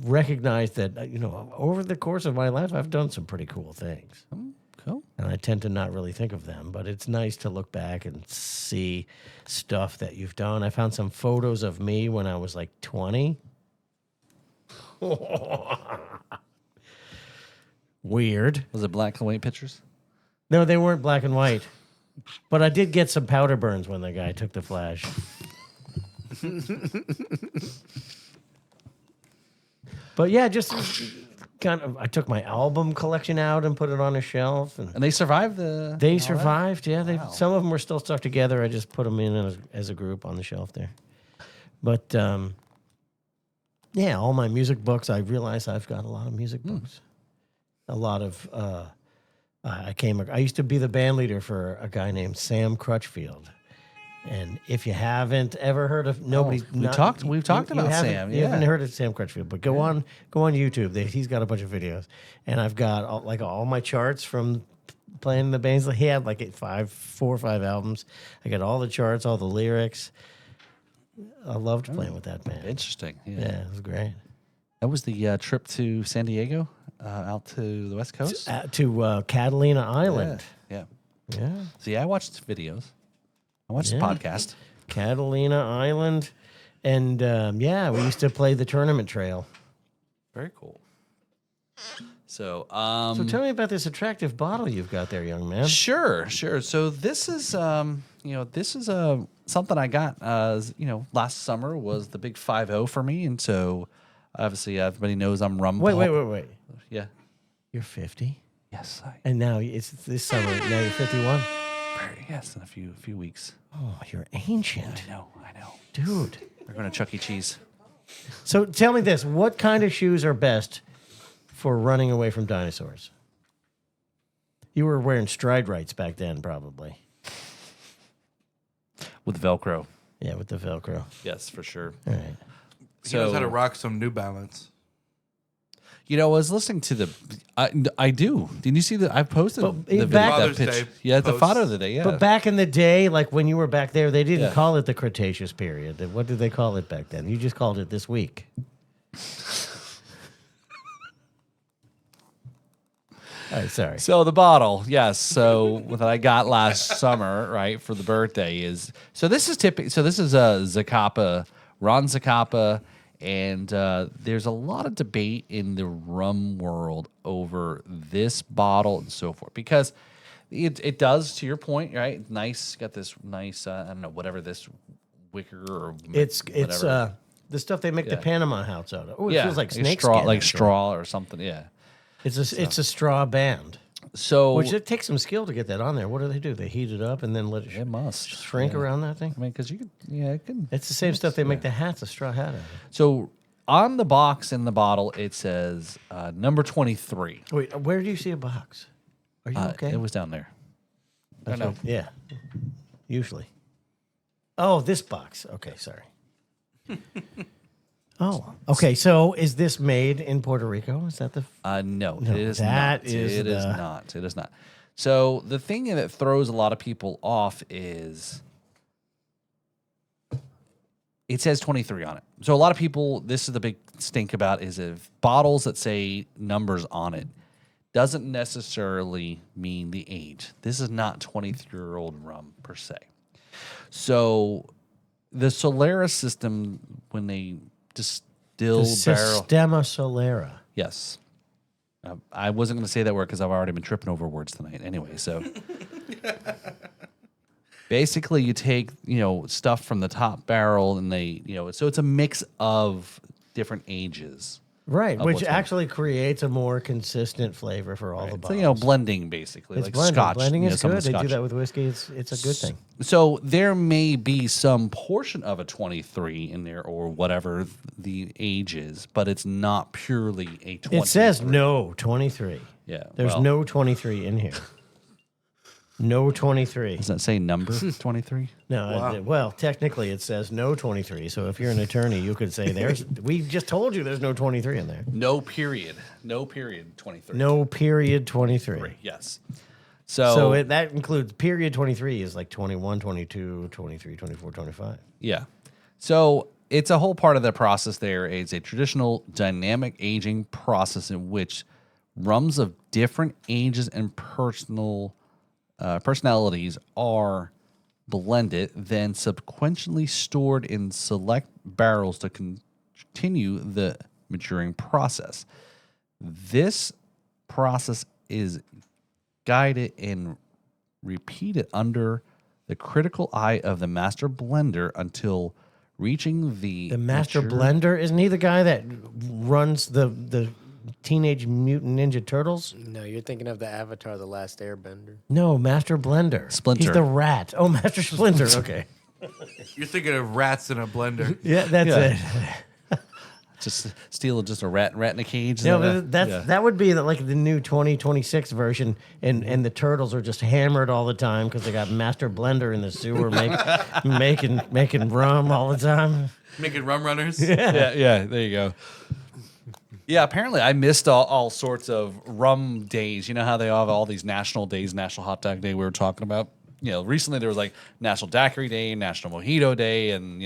recognize that, over the course of my life, I've done some pretty cool things. Cool. And I tend to not really think of them, but it's nice to look back and see stuff that you've done. I found some photos of me when I was like 20. Weird. Was it black and white pictures? No, they weren't black and white. But I did get some powder burns when the guy took the flash. But yeah, just kind of, I took my album collection out and put it on a shelf. And And they survived the. they survived, yeah. Wow. Some of them were still stuck together. I just put them in as a group on the shelf there. But yeah, all my music books, I realize I've got a lot of music books. A lot of, I used to be the band leader for a guy named Sam Crutchfield. And if you haven't ever heard of we've talked about Sam, You yeah. haven't heard of Sam Crutchfield, but go on YouTube. He's got a bunch of videos, and I've got all my charts from playing in the bands. He had like 4 or 5 albums. I got all the charts, all the lyrics. I loved playing with that band. Interesting. Yeah. Yeah, it was great. That was the trip to San Diego, out to the West Coast. To Catalina Island. Yeah. Yeah. See, I watched videos. I watched the Yeah. podcast. Catalina Island. And we used to play the tournament trail. Very cool. So, So tell me about this attractive bottle you've got there, young man. Sure. So this is, something I got, last summer was the big 5-0 for me. And so obviously everybody knows I'm rum. Wait. Yeah. You're 50? Yes. And now it's this summer. Now you're 51? Yes, in a few weeks. Oh, you're ancient. I know. Dude. We're going to Chuck E. Cheese. So tell me this. What kind of shoes are best for running away from dinosaurs? You were wearing stride rights back then, probably. With Velcro. Yeah, with the Velcro. Yes, for sure. All right. He knows how to rock some New Balance. You know, I was listening to the. I do. Didn't you see that? I posted But the video, back- that Father's pitch. Day Yeah, the post. photo of the day. Yeah, But back in the day, like when you were back there, they didn't Yeah. call it the Cretaceous period. What did they call it back then? You just called it this week. All right, sorry. So the bottle, yes. So what I got last summer, right, for the birthday is this is typical. So this is a Zacapa, Ron Zacapa, and there's a lot of debate in the rum world over this bottle and so forth because it does, to your point, right? Nice, got this nice, I don't know, whatever this wicker or It's whatever. the stuff they make the Yeah. Panama hats out of. Oh, it Yeah, feels like a snake straw, skin, like actually. straw or something. Yeah. It's a straw band. So Which it takes some skill to get that on there. What do? They heat it up and then let it it must shrink yeah. around that thing? I mean, because you could, yeah, it can. It's the same stuff they make the hats, a straw hat out of. So on the box in the bottle, it says number 23. Wait, where do you see a box? Are you okay? It was down there. That's I know. what- yeah. Usually. Oh, this box. Okay, sorry. Oh, okay. So is this made in Puerto Rico? Is that the? No, No, it is that not. is It is the- not. It is not. So the thing that throws a lot of people off is it says 23 on it. So a lot of people, this is the big stink about is if bottles that say numbers on it doesn't necessarily mean the age. This is not 23-year-old rum per se. So the Solera system, when they distill The barrel, Sistema Solera. yes. I wasn't going to say that word because I've already been tripping over words tonight. Anyway, so basically, you take stuff from the top barrel, and they so it's a mix of different ages. Right, Of which what's in it. actually creates a more consistent flavor for all the So bottles. blending basically, It's like blending. Scotch. Blending is some of good. the They do Scotch. that with whiskey. It's a good thing. So there may be some portion of a 23 in there or whatever the age is, but it's not purely a 23. It says no 23. Yeah, There's well, no 23 in here. No 23. Does that say number 23? No, well, technically it says no 23. So if you're an attorney, you could say we just told you there's no 23 in there. No period. No period 23. No period 23. Yes. So that includes period 23 is like 21, 22, 23, 24, 25. Yeah. So it's a whole part of the process there. It's a traditional dynamic aging process in which rums of different ages and personalities are blended, then subsequently stored in select barrels to continue the maturing process. This process is guided and repeated under the critical eye of the master blender until reaching the master mature- blender, isn't he the guy that runs the Teenage Mutant Ninja Turtles? No, you're thinking of the Avatar, The Last Airbender. No, Master Blender. Splinter. He's the rat. Oh, Master Splinter. Okay. You're thinking of rats in a blender. Yeah, that's Yeah. it. Just steal just a rat in a cage. No, and but that would be like the new 2026 version, and the turtles are just hammered all the time because they got Master Blender in the sewer making rum all the time. Making rum runners. yeah, there you go. Yeah, apparently I missed all sorts of rum days. You know how they have all these national days, National Hot Dog Day we were talking about? Recently there was like National Daiquiri Day, National Mojito Day, and,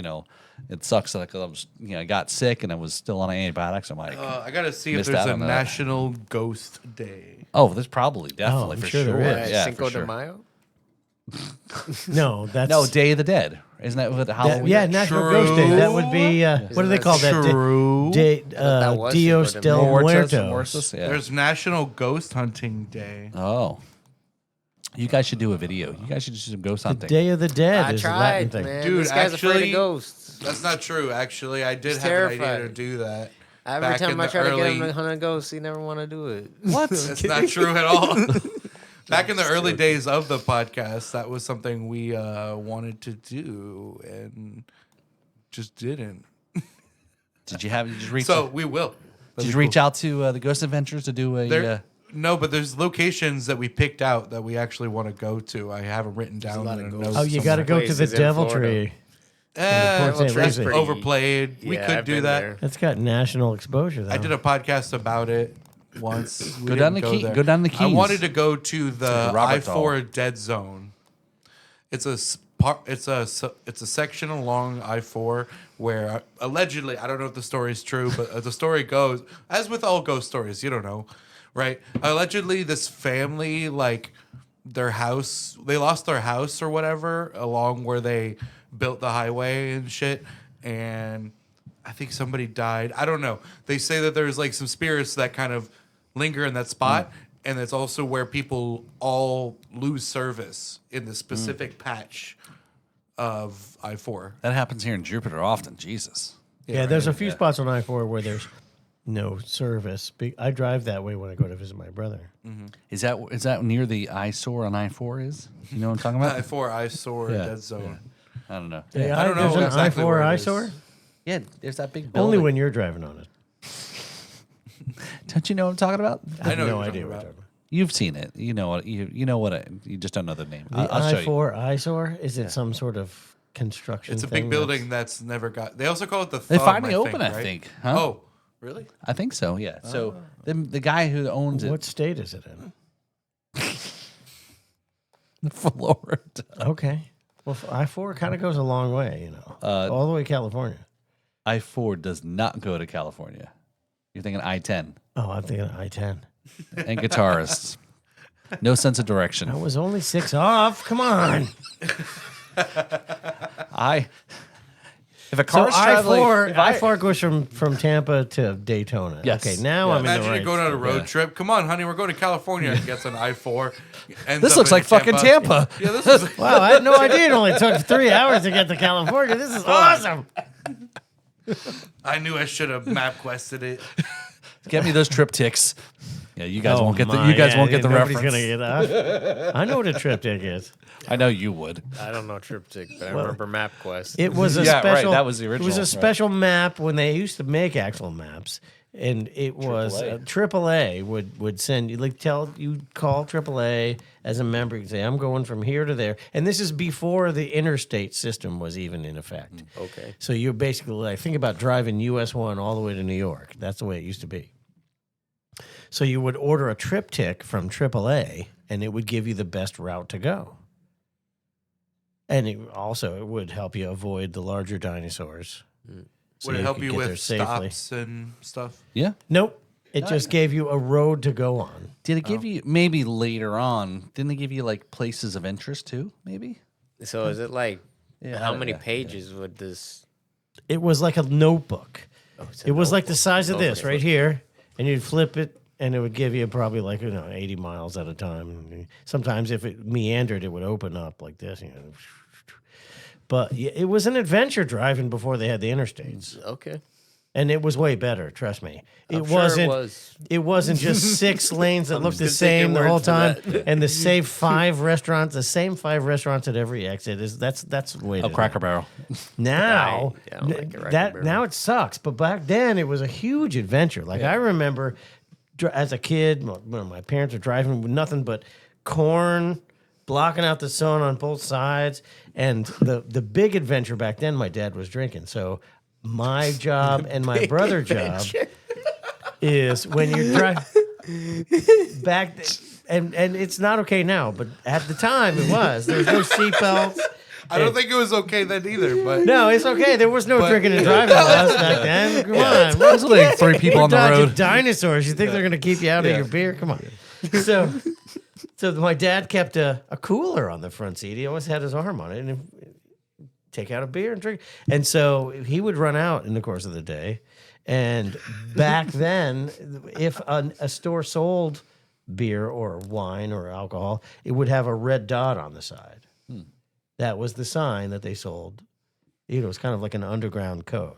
it sucks that I was, I got sick and I was still on antibiotics. I'm like, I gotta see if Missed there's out a on that. National Ghost Day. oh, there's probably, definitely, I'm for sure sure. there is. Yeah, Cinco for sure. de Mayo? No, that's No, Day of the Dead. Isn't that what the Halloween? yeah, National Ghost Day. That would be what do they call that? True. that was Dios Cinco de del Mayo. Muertos. Muertos, yeah. There's National Ghost Hunting Day. Oh. You guys should do a video. You guys should do some ghost hunting. Day of the Dead I is a Latin tried, thing. man. Dude, this guy's afraid actually- of ghosts. That's not true, actually. I did He's have an idea terrified. to do that. Every back in time I the try to get early- him to hunt a ghost, he never want to do it. What? That's not true at all. Back in the early days of the podcast, that was something we wanted to do and just didn't. Did you just reach? So we will. did you reach out to the Ghost Adventures to do a? There, no, but there's locations that we picked out that we actually want to go to. I have them written down. lot of in a ghosts. note Oh, you got to somewhere. go to the Places in Devil Florida. Tree. Port St. that's Lucie. overplayed. We Yeah, could I've do been that. there. That's got national exposure, though. I did a podcast about it once. We Go down didn't the key- there. go down the I keys. wanted to go to the Robert I-4 dead zone. It's a section along I-4 where allegedly, I don't know if the story is true, but the story goes, as with all ghost stories, you don't know, right? Allegedly, this family, like their house, they lost their house or whatever along where they built the highway and shit, and I think somebody died. I don't know. They say that there's like some spirits that kind of linger in that spot, and it's also where people all lose service in the specific patch of I-4. That happens here in Jupiter often. Jesus. Yeah, there's a few spots on I-4 where there's no service. I drive that way when I go to visit my brother. Is that near the eyesore on I-4 is? You know what I'm talking about? I-4 eyesore Yeah. dead zone. I don't know. Yeah, I don't know There's an exactly I-4 where it eyesore? is. Yeah, there's that big building. Only when you're driving on it. Don't you know what I'm talking about? I have know no what you're idea talking what about. you're talking about. You've seen it. You know what? You know what? You just don't know the name. The I'll show you. I-4 eyesore? Is it some sort of construction It's a thing big building that's never got. They also call it the. They Thumb, finally I opened, think, I right? think. Huh? Oh, really? I think so. Yeah. So the guy who owns it, What state is it in? Florida. Okay. Well, I-4 kind of goes a long way, you know. All the way to California. I-4 does not go to California. You're thinking I-10 Oh, I'm thinking I-10. and guitarists. No sense of I direction. was only 6 off. Come on. If a So car's traveling, I-4 goes from Tampa to Daytona. Yes. Okay, now Yeah. I'm in the Imagine right. you're going on a road Yeah. trip. Come on, honey, we're going to California. And gets on I-4. ends this up looks in like fucking Tampa. Yeah, this is. Wow, I had no idea it only took 3 hours to get to California. This is awesome. I knew I should have map quested it. Get me those triptychs. Yeah, you guys Oh won't get the my, you guys yeah, won't get the nobody's reference. Gonna get off. I know what a triptych is. I know you would. I don't know Triptych, but I remember MapQuest. It was a Yeah, right, special. that was the It was original, a right. special map when they used to make actual maps, and it was AAA would send you call AAA as a member. You say I'm going from here to there, and this is before the interstate system was even in effect. Okay. So you're basically like think about driving US 1 all the way to New York. That's the way it used to be. So you would order a triptych from AAA, and it would give you the best route to go. And it would help you avoid the larger dinosaurs. So Would it help could you get there with safely. stops and stuff? Yeah. Nope. It just gave you a road to go on. Did it give you maybe later on? Didn't it give you like places of interest too? Maybe. So is it like how many yeah, pages would this? It was like a notebook. It's a It was like the notebook. size of this Okay. right here, and you'd flip it, and it would give you probably 80 miles at a time. Sometimes if it meandered, it would open up like this. But it was an adventure driving before they had the interstates, Okay. and it was way better. Trust me, I'm sure it was. It wasn't just 6 lanes that looked the just gonna take same your the whole word for time, that. and the same 5 restaurants. The same 5 restaurants at every exit that's the way. Oh, to Cracker Barrel. Now I don't like it, that Cracker now it sucks, but back then it was a huge adventure. Like I remember as a kid, when my parents were driving with nothing but corn, blocking out the sun on both sides, and the big adventure back then. My dad was drinking, so my job and my brother's job is when you're driving back. And it's not okay now, but at the time it was. There's no seatbelts. I don't think it was okay then either, but No, it's okay. There was no drinking and driving laws back then. Come on. There's only 3 people on the Dodging road. dinosaurs. You think they're going to keep you out of your beer? Come on. So my dad kept a cooler on the front seat. He always had his arm on it and he'd take out a beer and drink. And so he would run out in the course of the day. And back then, if a store sold beer or wine or alcohol, it would have a red dot on the side. That was the sign that they sold. It was kind of like an underground code.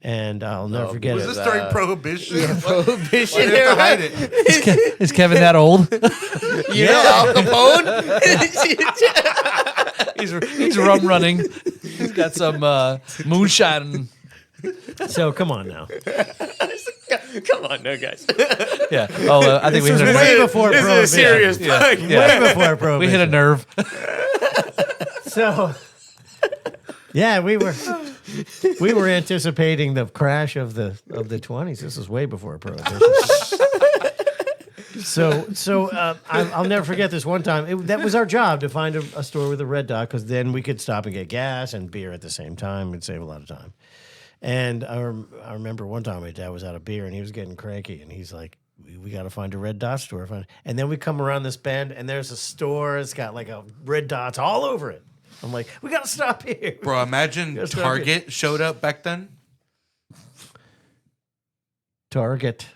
And I'll never forget was it. this during Prohibition? Prohibition Why do you have to hide it? Is Kevin that old? You know Al Capone? He's rum running. He's got some moonshine. So come on now. Come on, no guys. Yeah. Oh, I think we hit a Way nerve. before This is a Prohibition. serious podcast. Way before Prohibition. We hit a nerve. So Yeah, we were anticipating the crash of the 20s. This was way before Prohibition. I'll never forget this one time. That was our job, to find a store with a red dot, because then we could stop and get gas and beer at the same time. It'd save a lot of time. And I remember one time my dad was out of beer and he was getting cranky, and he's like, we got to find a red dot store. And then we come around this bend and there's a store. It's got like a red dots all over it. I'm like, we got to stop here. Bro, imagine Target showed up back then. Target.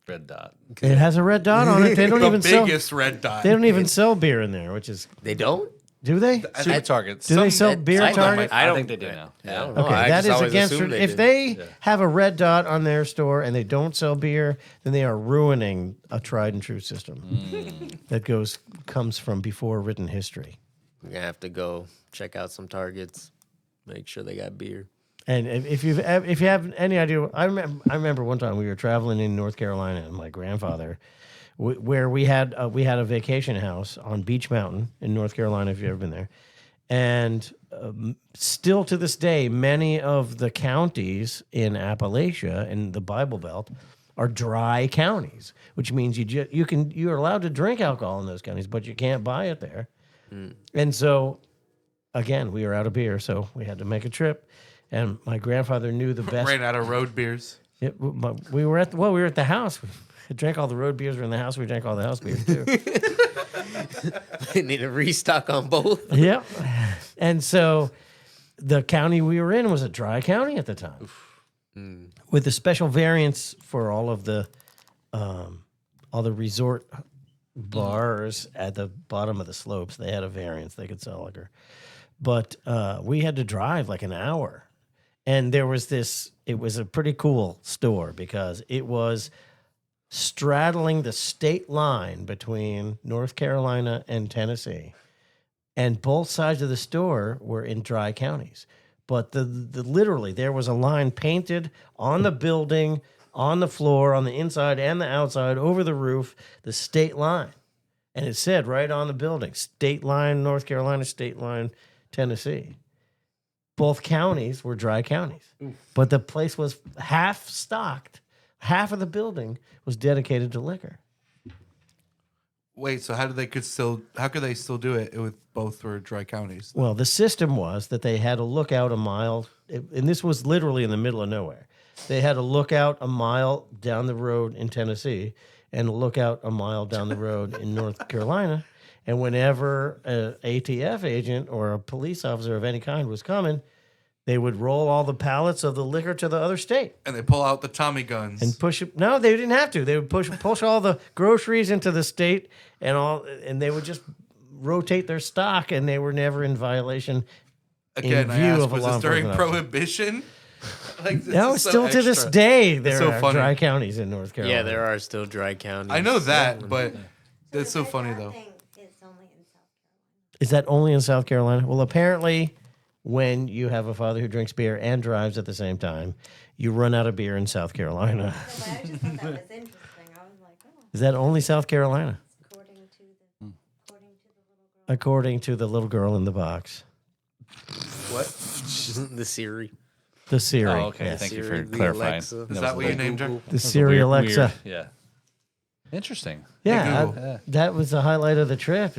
Red dot. It has a red dot on it. They don't The even sell. biggest red dot. They don't even sell beer in there, which is. They don't? Do they? At Target. Do they sell beer at Target? I don't think they do now. I Yeah. don't know. Okay, I that just is always against. assumed If did. they have a red dot on their store and they don't sell beer, then they are ruining a tried and true system that comes from before written history. We're going to have to go check out some Targets, make sure they got beer. And if you have any idea, I remember one time we were traveling in North Carolina, and my grandfather, where we had a vacation house on Beach Mountain in North Carolina. If you've ever been there, and still to this day, many of the counties in Appalachia and the Bible Belt are dry counties, which means you're allowed to drink alcohol in those counties, but you can't buy it there. And so, again, we were out of beer, so we had to make a trip. And my grandfather knew the best. Ran out of road beers. We were at the house. We drank all the road beers were in the house. We drank all the house beers too. They need a restock on both. Yeah. And so the county we were in was a dry county at the time. With the special variants for all the resort bars at the bottom of the slopes. They had a variance. They could sell liquor. But we had to drive like an hour. And there was it was a pretty cool store because it was straddling the state line between North Carolina and Tennessee. And both sides of the store were in dry counties. But literally there was a line painted on the building, on the floor, on the inside and the outside, over the roof, the state line. And it said right on the building, state line, North Carolina, state line, Tennessee. Both counties were dry counties. But the place was half stocked. Half of the building was dedicated to liquor. Wait, so how could they still do it with both were dry counties? Well, the system was that they had to look out a mile, and this was literally in the middle of nowhere. They had to look out a mile down the road in Tennessee and look out a mile down the road in North Carolina. And whenever an ATF agent or a police officer of any kind was coming, they would roll all the pallets of the liquor to the other state. And they pull out the Tommy guns. And push it. No, they didn't have to. They would push all the groceries into the state and they would just rotate their stock, and they were never in violation. Again, in I view asked, of a was law this during enforcement officer. Prohibition? Like, this No, is so still to this extra. day, there so are funny. dry counties in North Carolina. Yeah, there are still dry counties. I know that, but that's so funny, though. It's only in South Carolina. Is that only in South Carolina? Well, apparently, when you have a father who drinks beer and drives at the same time, you run out of beer in South Carolina. So I just thought that was interesting. I was like, oh, Is that only South Carolina? according to the little girl. According to the little girl in the box. What? The Siri. The Siri. Oh, okay. Yes. Thank you Siri, for the clarifying. Alexa. Is that what you named her? The Siri Alexa. Yeah. Interesting. Yeah, Google. that was the highlight of the trip.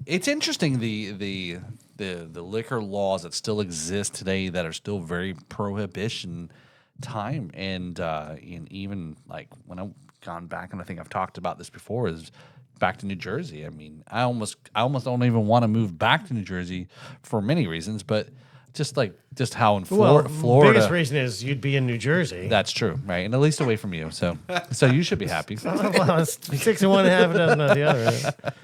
It's interesting the liquor laws that still exist today that are still very prohibition time, and even like when I've gone back, and I think I've talked about this before, is back to New Jersey. I mean, I almost don't even want to move back to New Jersey for many reasons, but just how in Florida. Biggest reason is you'd be in New Jersey. That's true, right? And at least away from you. So you should be happy. Well, it's 6 and 1 and half a dozen of the other. Right?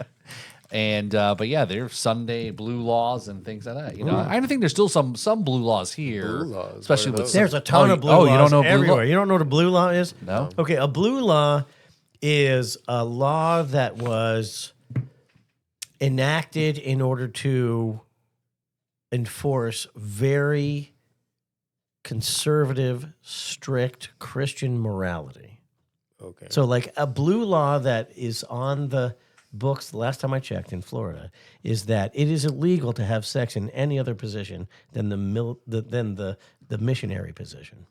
And but yeah, there's Sunday blue laws and things like that. You know, I think there's still some blue laws here, Blue laws? especially What are with those? There's a ton of blue laws you don't know blue everywhere. law? You don't know what a blue law is? No. Okay, a blue law is a law that was enacted in order to enforce very conservative, strict Christian morality. Okay. So, like a blue law that is on the books, the last time I checked in Florida, is that it is illegal to have sex in any other position than the missionary position.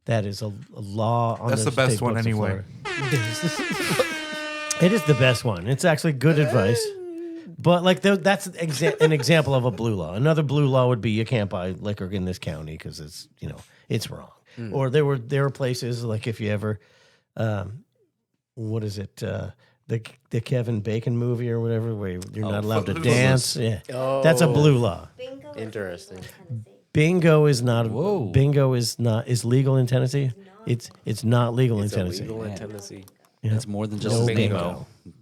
That is a law on That's the state best one books of anyway. Florida. It is the best one. It's actually good advice. But like that's an example of a blue law. Another blue law would be you can't buy liquor in this county because it's wrong. Or there were places like if you ever, what is it? The Kevin Bacon movie or whatever where you're not allowed to dance. Yeah, that's a blue law. Bingo. Interesting. Bingo is not. Whoa. Bingo is legal in Tennessee. It's not legal It's in Tennessee. illegal in Tennessee. Yeah. It's more than just No a bingo. bingo.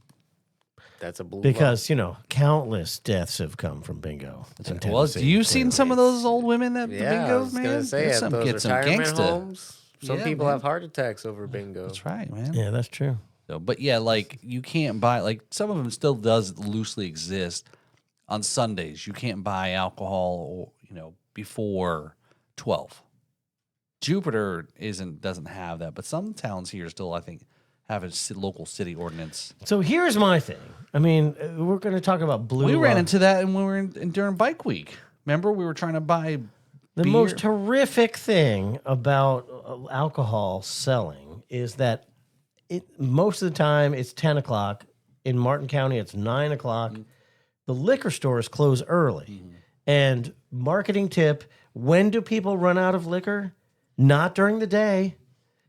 That's a blue Because countless deaths have come from bingo. in Well, Tennessee. you seen some of those old women that Yeah, I bingos, was man? gonna say There's at some those get some retirement gangsta. homes. Some Yeah, people man. have heart attacks over bingo. That's right, man. Yeah, that's true. So, but yeah, like you can't buy like some of them still does loosely exist on Sundays. You can't buy alcohol, before 12. Jupiter doesn't have that, but some towns here still, I think, have a local city ordinance. So here's my thing. I mean, we're going to talk about blue. We law. ran into that when we were during Bike Week. Remember, we were trying to buy the beer? most horrific thing about alcohol selling is that most of the time it's 10 o'clock. In Martin County, it's 9 o'clock. The liquor stores close early. And marketing tip, when do people run out of liquor? Not during the day.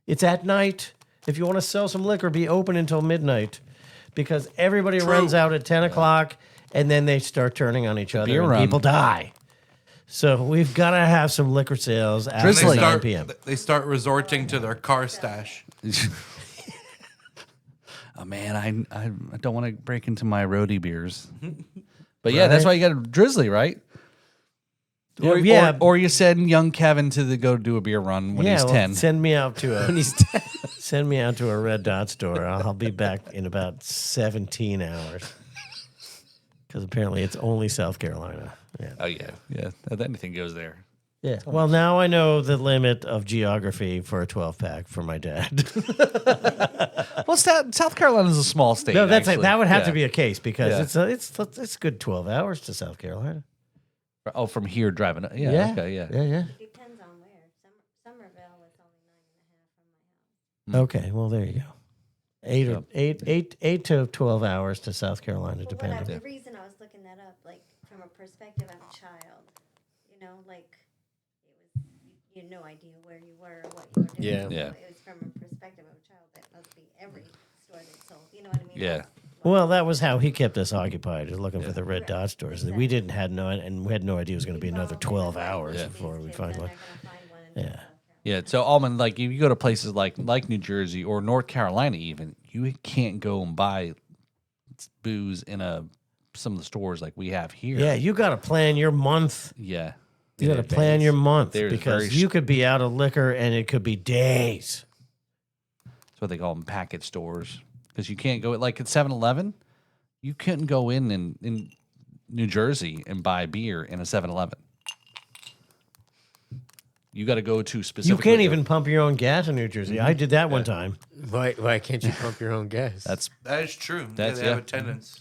It's at night. If you want to sell some liquor, be open until midnight. Because everybody runs out at 10 o'clock, and then they start turning on each other, beer and run. people die. So we've got to have some liquor sales after Drizzly. 9 p.m. They start resorting to their car stash. Oh man, I don't want to break into my roadie beers. But yeah, that's why you got a Drizzly, right? Yeah, yeah. Or you send young Kevin to go do a beer run when he's 10. Send me out to When a he's 10. send me out to a Red Dot store. I'll be back in about 17 hours. Because apparently it's only South Carolina. Yeah. Oh yeah, yeah. Anything goes there. Yeah. Well, now I know the limit of geography for a 12-pack for my dad. Well, South Carolina is a small state. No, that's actually. that would have Yeah. to be a case because Yeah. it's a good 12 hours to South Carolina. Oh, from here driving. Yeah. Yeah. Okay. Yeah. Yeah. Depends on where. Somerville is only 9.5 from my house. Okay. Well, there you go. Eight to 12 hours to South Carolina, Well, depending. the reason I was looking that up, like from a perspective of a child, like it was, you had no idea where you were or what you were doing. Yeah. So Yeah. it was from a perspective of a child. That must be every store that sold. You know what I mean? Yeah. Well, that was how he kept us occupied, is looking for the Red Dot stores. We didn't had no idea it was going to be another 12 hours before we find one. Yeah. Yeah. So Almond, like if you go to places like New Jersey or North Carolina, even you can't go and buy booze in some of the stores like we have here. Yeah, you got to plan your month. Yeah. You got to plan your month There's because very you could be out of liquor and it could be days. That's what they call them, packet stores. Because you can't go like at 7-Eleven, you couldn't go in New Jersey and buy beer in a 7-Eleven. You got to go to You specifically. can't even pump your own gas in New Jersey. I did that one time. Why can't you pump your own gas? That's That is true. That's- They have yeah. attendance.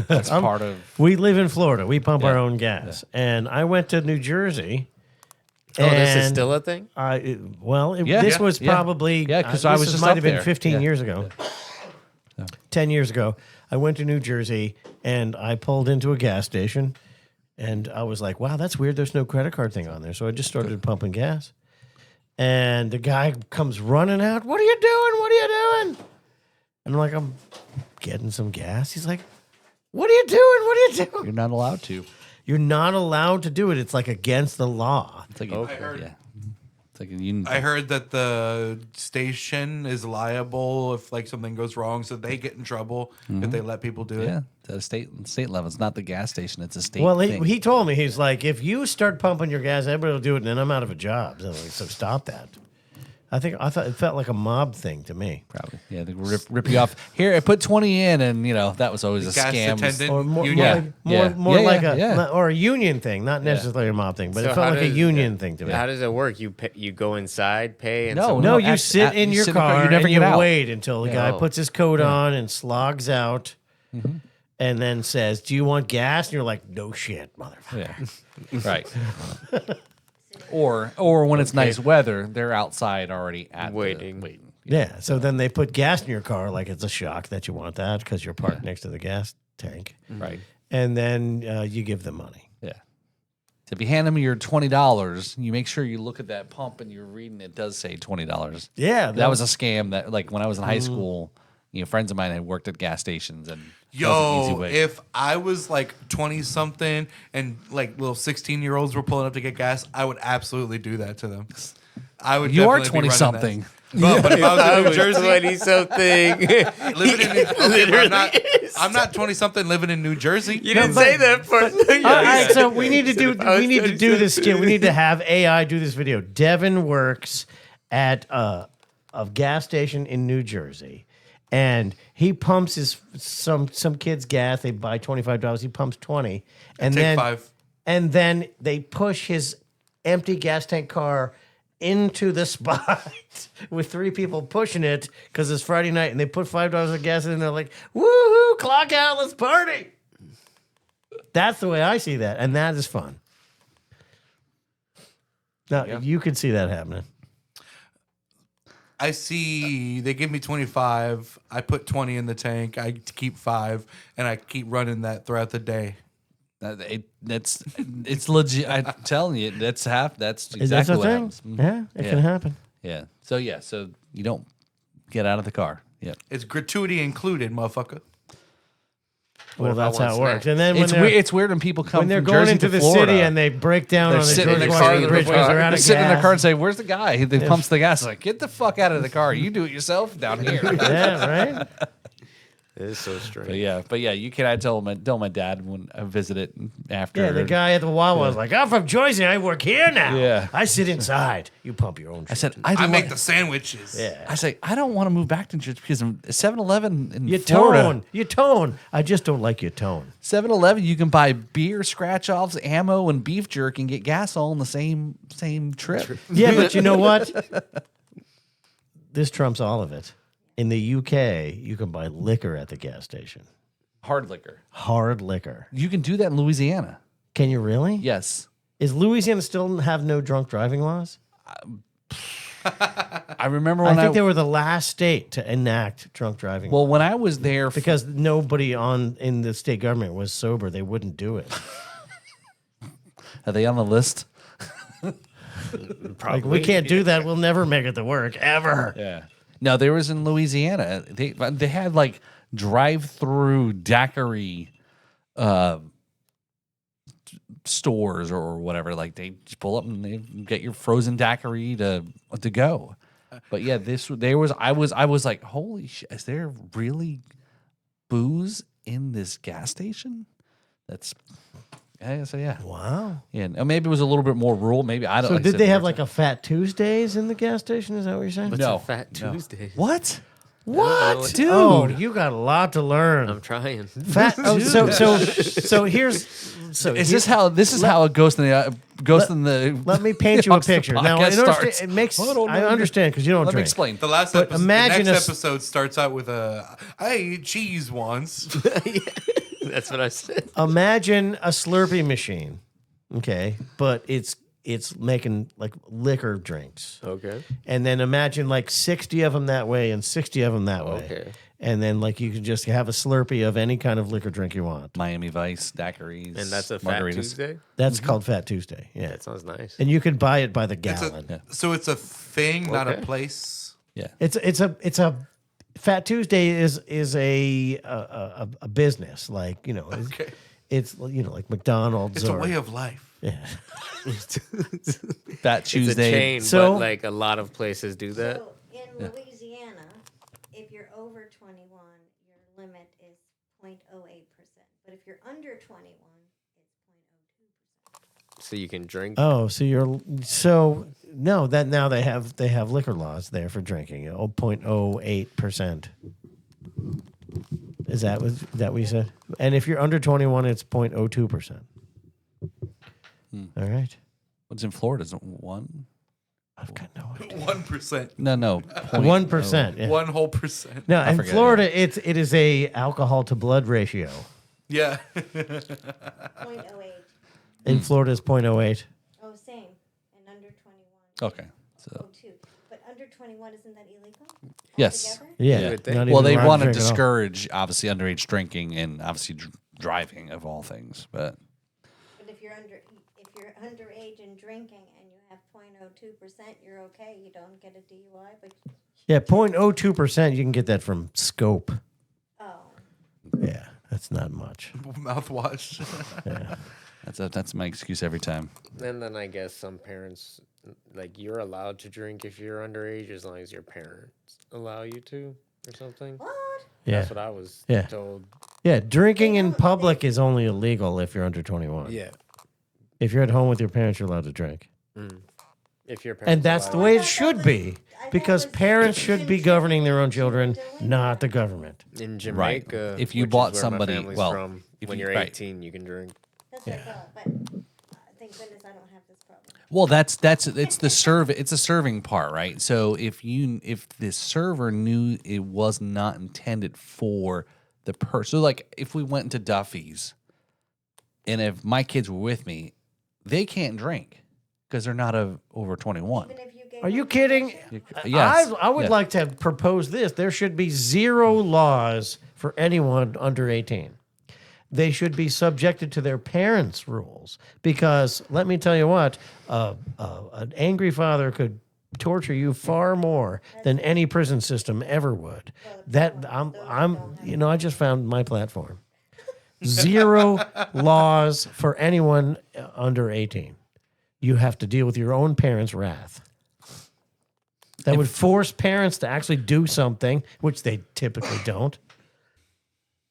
that's part of. We live in Florida. We pump our Yeah. own gas, and I went to New Jersey. Oh, this is and still a thing? This was yeah. probably Yeah, 'cause I was just might up have been there. 15 Yeah. years ago. 10 years ago, I went to New Jersey and I pulled into a gas station, and I was like, "Wow, that's weird. There's no credit card thing on there." So I just started pumping gas, and the guy comes running out. "What are you doing? What are you doing?" And I'm like, "I'm getting some gas." He's like, "What are you doing? What are you doing?" You're not allowed to. You're not allowed to do it. It's like against the law. It's like I heard- yeah. It's like you. I heard that the station is liable if like something goes wrong, so they get in trouble if they let people do it. Yeah, at a state level. It's not the gas station. It's a state. Well, thing. he told me, he's like, if you start pumping your gas, everybody will do it, and then I'm out of a job. So, so stop that. I thought it felt like a mob thing to me. Probably. Yeah, they rip you off. Here, I put 20 in, and that was always a Gas scam. attendant Or more, union. more Yeah, like yeah. or a union thing, not necessarily a mob thing, but So it felt how like a does- union thing to me. How does it work? You go inside, pay, and No, someone- No, no, you at- sit at- in you your sit in the car, car you never and you get out. wait until the guy Oh. puts his coat on and slogs out, and then says, "Do you want gas?" And you're like, "No shit, motherfucker." Yeah. Right. Or when it's nice weather, they're outside already waiting. Yeah. So then they put gas in your car like it's a shock that you want that because you're parked next to the gas tank. Right. And then you give them money. Yeah. So if you hand them your $20, you make sure you look at that pump and you're reading it does say $20. Yeah. That was a scam that, like, when I was in high school, friends of mine had worked at gas stations and that was an easy way. If I was like 20 something and like little 16-year-olds were pulling up to get gas, I would absolutely do that to them. I would. You are definitely be running 20-something. that. But if I was in New Jersey, 20-something. I'm not 20-something living in New Jersey. You didn't say that part. All right, so we need to do this. We need to have AI do this video. Devin works at a gas station in New Jersey, and he pumps some kids gas. They buy $25. He pumps 20, and Take then 5. and then they push his empty gas tank car into the spot with 3 people pushing it because it's Friday night, and they put $5 of gas in, and they're like, "Woohoo! Clock out, let's party." That's the way I see that, and that is fun. Now you could see that happening. I see they give me 25. I put 20 in the tank. I keep 5, and I keep running that throughout the day. It's legit. I'm telling you, that's exactly Is that a what thing? happens. Yeah, it can happen. Yeah. So you don't get out of the car. Yeah. It's gratuity included, motherfucker. Well, if I that's want how it works. snacks? And then It's weird when people come when they're from going Jersey into to the Florida, city and they break down they're on the sitting in George the car. Washington Bridge because they're out They're of sitting in their gas. car and say, "Where's the guy who pumps the gas?" Like, get the fuck out of the car. You do it yourself down here. Yeah, right. It is so strange. But yeah, you can. I tell my dad when I visit it after. Yeah, the guy at the Wawa was like, "I'm from Jersey. I work here now. Yeah. I sit inside. You pump your own." I said, I make the sandwiches. Yeah. I say, I don't want to move back to Jersey because 7-Eleven in You Florida. You tone. I just don't like your tone. 7-Eleven, you can buy beer, scratch-offs, ammo, and beef jerky and get gas all in the same trip. Yeah, but you know what? This trumps all of it. In the UK, you can buy liquor at the gas station. Hard liquor. Hard liquor. You can do that in Louisiana. Can you really? Yes. Is Louisiana still have no drunk driving laws? I remember when I think they were the last state to enact drunk driving. well, when I was there, because nobody in the state government was sober, they wouldn't do it. are they on the list? Like, we can't do that. We'll never make it to work ever. Yeah. No, there was in Louisiana. They had like drive-through daiquiri stores or whatever. Like they just pull up and they get your frozen daiquiri to go. But yeah, I was like, holy shit, is there really booze in this gas station? Yeah. Wow. Yeah, and maybe it was a little bit more rural. Maybe I don't. So like I did said, they have like a Fat Tuesdays in the gas station? Is that what you're saying? No. Fat Tuesday. What? What? Dude. Oh, you got a lot to learn. I'm trying. Fat. Oh, so here's. So Is this how a ghost in the Let me paint you a Amongst the picture. Now, podcast in order starts. it makes. I don't I know. understand because you don't Let me drink. explain. The last But episode, imagine the next a- episode starts out with I ate cheese once. That's what I said. Imagine a Slurpee machine, okay, but it's making like liquor drinks, Okay. and then imagine like 60 of them that way and 60 of them that way, Okay. and then like you can just have a Slurpee of any kind of liquor drink you want. Miami Vice, daiquiris, And that's a Fat margaritas. Tuesday? That's called Fat Tuesday. Yeah, That sounds nice. and you can buy it by the It's gallon. so it's a thing, not a Okay. place. Yeah. It's a Fat Tuesday is a business, like Okay. it's like McDonald's. It's a or, way of life. yeah. That It's Tuesday. a chain, So- but like a lot of places do that. So in Louisiana, if you're over 21, your limit is 0.08%. But if you're under 21, it's 0.02%. So you can drink. Oh, no, that now they have liquor laws there for drinking. 0.08%. Is that what you said? And if you're under 21, it's 0.02%. All right. What's in Florida? Isn't one? I've got no idea. 1%. No. 1%. Yeah. 1 whole percent. No, in forget, Florida, it is a alcohol to blood ratio. Yeah. 0.08. In Florida, it's 0.08. Oh, same. And under 21. Okay. So 0.02. But under 21, isn't that illegal? yes. Altogether? Yeah. You would think. not Well, even they allowed want to drink at all. discourage obviously underage drinking and obviously driving of all things, but But if you're underage and drinking and you have 0.02%, you're okay. You don't get a DUI. But Yeah, 0.02%. You can get that from Scope. oh, Yeah, that's not much. Mouthwash. Yeah. that's my excuse every time. And then I guess some parents, like, you're allowed to drink if you're underage as long as your parents allow you to or something. what? Yeah. That's what I was Yeah. told. Yeah, drinking in public is only illegal if you're under 21. Yeah. If you're at home with your parents, you're allowed to drink. If your parents And that's the allow way you. it should be. Because parents should be governing their own children, not the government. In Jamaica, If you which is bought where my somebody- family's well, from, if when you- you're right. 18, you can drink. That's what I thought. But thank goodness I don't have this problem. Well, it's the serving part, right? So if the server knew it was not intended for the person, so like if we went into Duffy's, and if my kids were with me, they can't drink because they're not over 21. Even if you gave Are you them kidding? permission? Yes. I would Yes. like to propose this. There should be zero laws for anyone under 18. They should be subjected to their parents' rules because let me tell you what, an angry father could torture you far more than any prison system ever would. I just found my platform. Zero laws for anyone under 18. You have to deal with your own parents' wrath. That would force parents to actually do something, which they typically don't.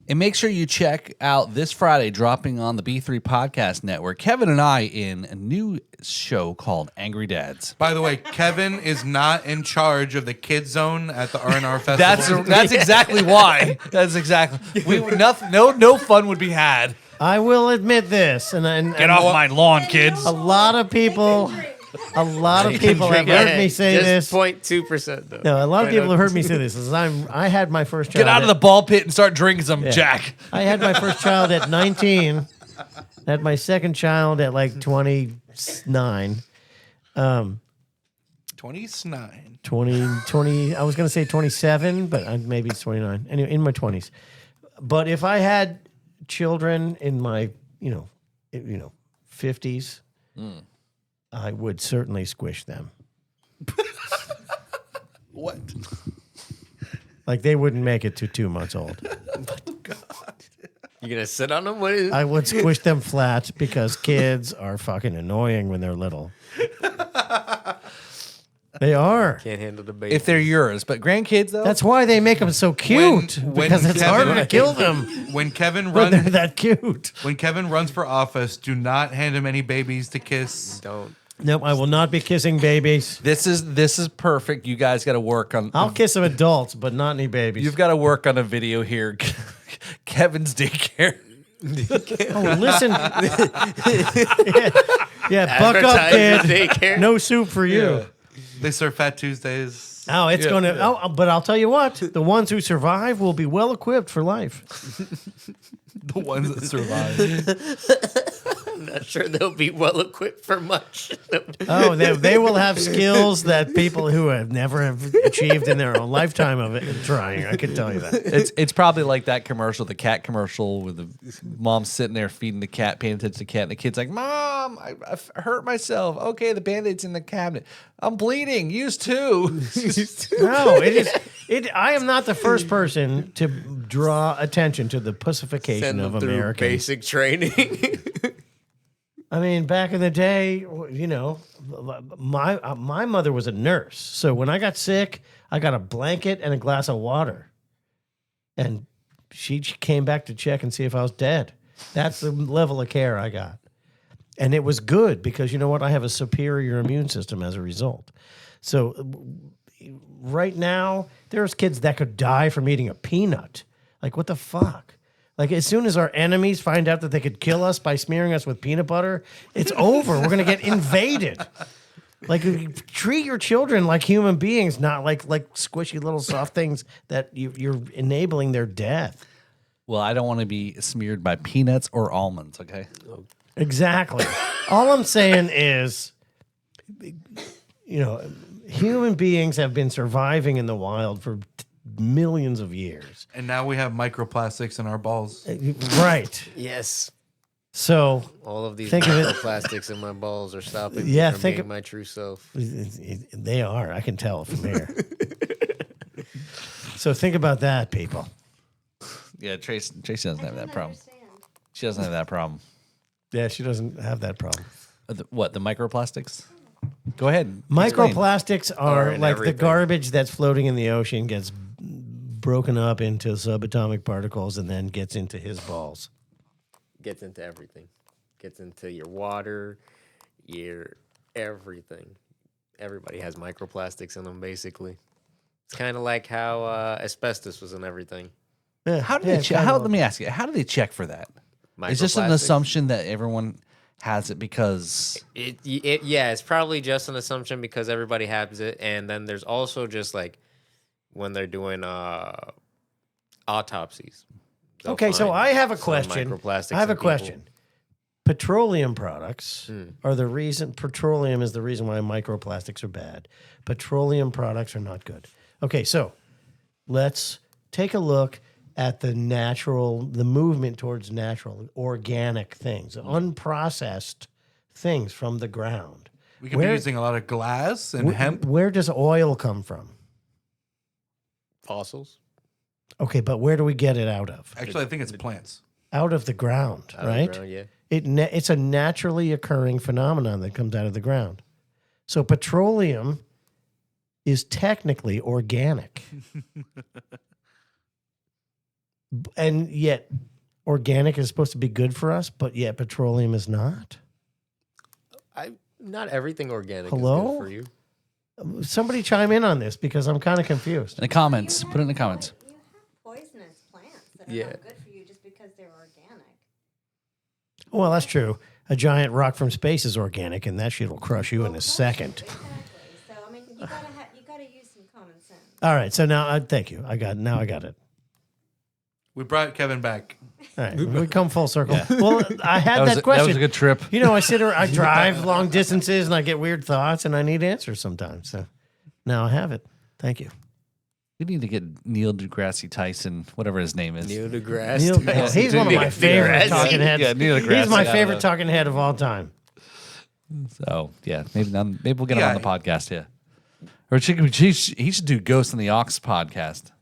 And make sure you check out this Friday, dropping on the B3 Podcast Network, Kevin and I in a new show called Angry Dads. By the way, Kevin is not in charge of the kids zone at the R&R Festival. That's exactly why. That's exactly. No fun would be had. I will admit this, and Get off my lawn, kids. a lot of people have heard me say this. Just 0.2% though. No, a lot of people have heard me say this. I had my first child. Get out of the ball pit and start drinking some Jack. I had my first child at 19. I had my second child at like 29. 29. 20, I was going to say 27, but maybe it's 29. Anyway, in my 20s. But if I had children in my, 50s, I would certainly squish them. What? Like they wouldn't make it to 2 months old. You gonna sit on them? What is? I would squish them flat because kids are fucking annoying when they're little. They are. Can't handle the baby. If they're yours, but grandkids though. That's why they make them so cute When because it's Kevin- harder to kill them When Kevin when they're runs, that cute. when Kevin runs for office, do not hand him any babies to kiss. don't. Nope, I will not be kissing babies. This is perfect. You guys got to work on. I'll kiss some adults, but not any babies. You've got to work on a video here. Kevin's daycare. Oh, listen. yeah, buck up, Advertise the kid. daycare. No soup for you. They serve Fat Tuesdays. Oh, it's going to. Oh, but I'll tell you what. The ones who survive will be well equipped for life. The ones that survive. I'm not sure they'll be well equipped for much. Oh, they will have skills that people who have never have achieved in their own lifetime of it trying. I can tell you that. It's probably like that commercial, the cat commercial, with the mom sitting there feeding the cat, paying attention to the cat, and the kid's like, "Mom, I hurt myself. Okay, the Band-Aid's in the cabinet. I'm bleeding. Use two." No, it is. I am not the first person to draw attention to the pussification Send them of through Americans. basic training. I mean, back in the day, my mother was a nurse. So when I got sick, I got a blanket and a glass of water. And she came back to check and see if I was dead. That's the level of care I got. And it was good because you know what? I have a superior immune system as a result. So right now, there's kids that could die from eating a peanut. Like, what the fuck? Like, as soon as our enemies find out that they could kill us by smearing us with peanut butter, it's over. We're going to get invaded. Like, treat your children like human beings, not like squishy little soft things that you're enabling their death. Well, I don't want to be smeared by peanuts or almonds, okay? Exactly. All I'm saying is, human beings have been surviving in the wild for millions of years. And now we have microplastics in our balls. Right. Yes. So All of these think of it- microplastics in my balls are stopping Yeah, me from think being of- my true self. they are. I can tell from here. So think about that, people. Yeah, Tracy doesn't have that problem. Understand. She doesn't have that problem. Yeah, she doesn't have that problem. What, the microplastics? Go ahead. Microplastics are in like the everything. garbage that's floating in the ocean gets broken up into subatomic particles and then gets into his balls. Gets into everything. Gets into your water, your everything. Everybody has microplastics in them, basically. It's kind of like how asbestos was in everything. Yeah, How do yeah, they check? kinda Let me ask you. How do they check for that? Is this an Microplastics? assumption that everyone has it because It's probably just an assumption because everybody has it, and then there's also just like when they're doing autopsies. they'll Okay, so find I have a some question. microplastics I have a in people. question. Petroleum products are the reason. Petroleum is the reason why microplastics are bad. Petroleum products are not good. Okay, so let's take a look at the movement towards natural, organic things, unprocessed things from the ground. We could be using a lot of glass and hemp. Where does oil come from? Fossils. Okay, but where do we get it out of? Actually, I think it's plants. Out of the ground, Out of the right? ground, yeah. It's a naturally occurring phenomenon that comes out of the ground. So petroleum is technically organic. And yet organic is supposed to be good for us, but yet petroleum is not. Not everything organic Hello? is good for you. Somebody chime in on this because I'm kind of confused. in the comments? Put it in the comments. You have poisonous plants that are Yeah. not good for you just because they're organic. Well, that's true. A giant rock from space is organic, and that shit will crush you in a second. Exactly. So I mean, you gotta use some common sense. All right, so now thank you. I got it. We brought Kevin back. All right, we come full circle. Well, I had that That question. was a good trip. You know, I drive long distances and I get weird thoughts and I need answers sometimes. So now I have it. Thank you. We need to get Neil deGrasse Tyson, whatever his name is. Neil deGrasse. Neil, he's one of my favorite talking heads. Yeah, Neil deGrasse. He's my I don't favorite know. talking head of all time. So yeah, maybe we'll get him Yeah. on the podcast. Yeah, or he should do Ghost in the Ox podcast.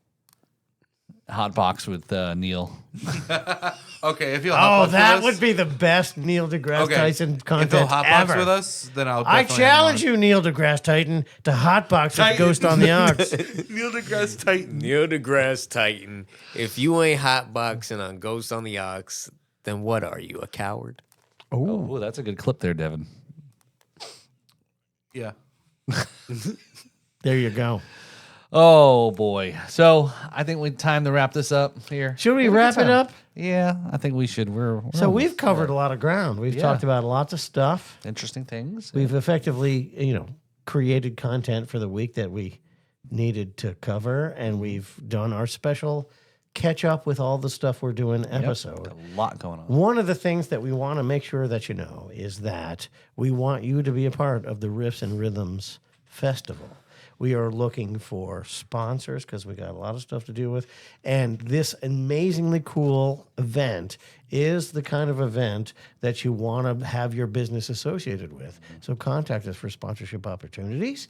Hot box with Neil. Okay, if you'll Oh, hotbox with that us- would be the best Neil deGrasse okay. Tyson If you'll content hotbox ever. with us, then I'll. I definitely challenge have you, Neil deGrasse Titan, to hotbox with Titan. Ghost on the Ox. him on. Neil deGrasse Titan. Neil deGrasse Titan. If you ain't hotboxing on Ghost on the Ox, then what are you, a coward? Oh, that's a good clip there, Devin. Yeah. There you go. Oh boy. So I think we time to wrap this up here. Should we Have a good wrap it time. up? Yeah, I think we should. We're So almost we've covered a lot of ground. We've Yeah. talked about lots of stuff. interesting things. We've effectively, created content for the week that we needed to cover, and we've done our special catch up with all the stuff we're doing episode. A lot going on. One of the things that we want to make sure that you know is that we want you to be a part of the Riffs and Rhythms Festival. We are looking for sponsors because we got a lot of stuff to do with. And this amazingly cool event is the kind of event that you want to have your business associated with. So contact us for sponsorship opportunities.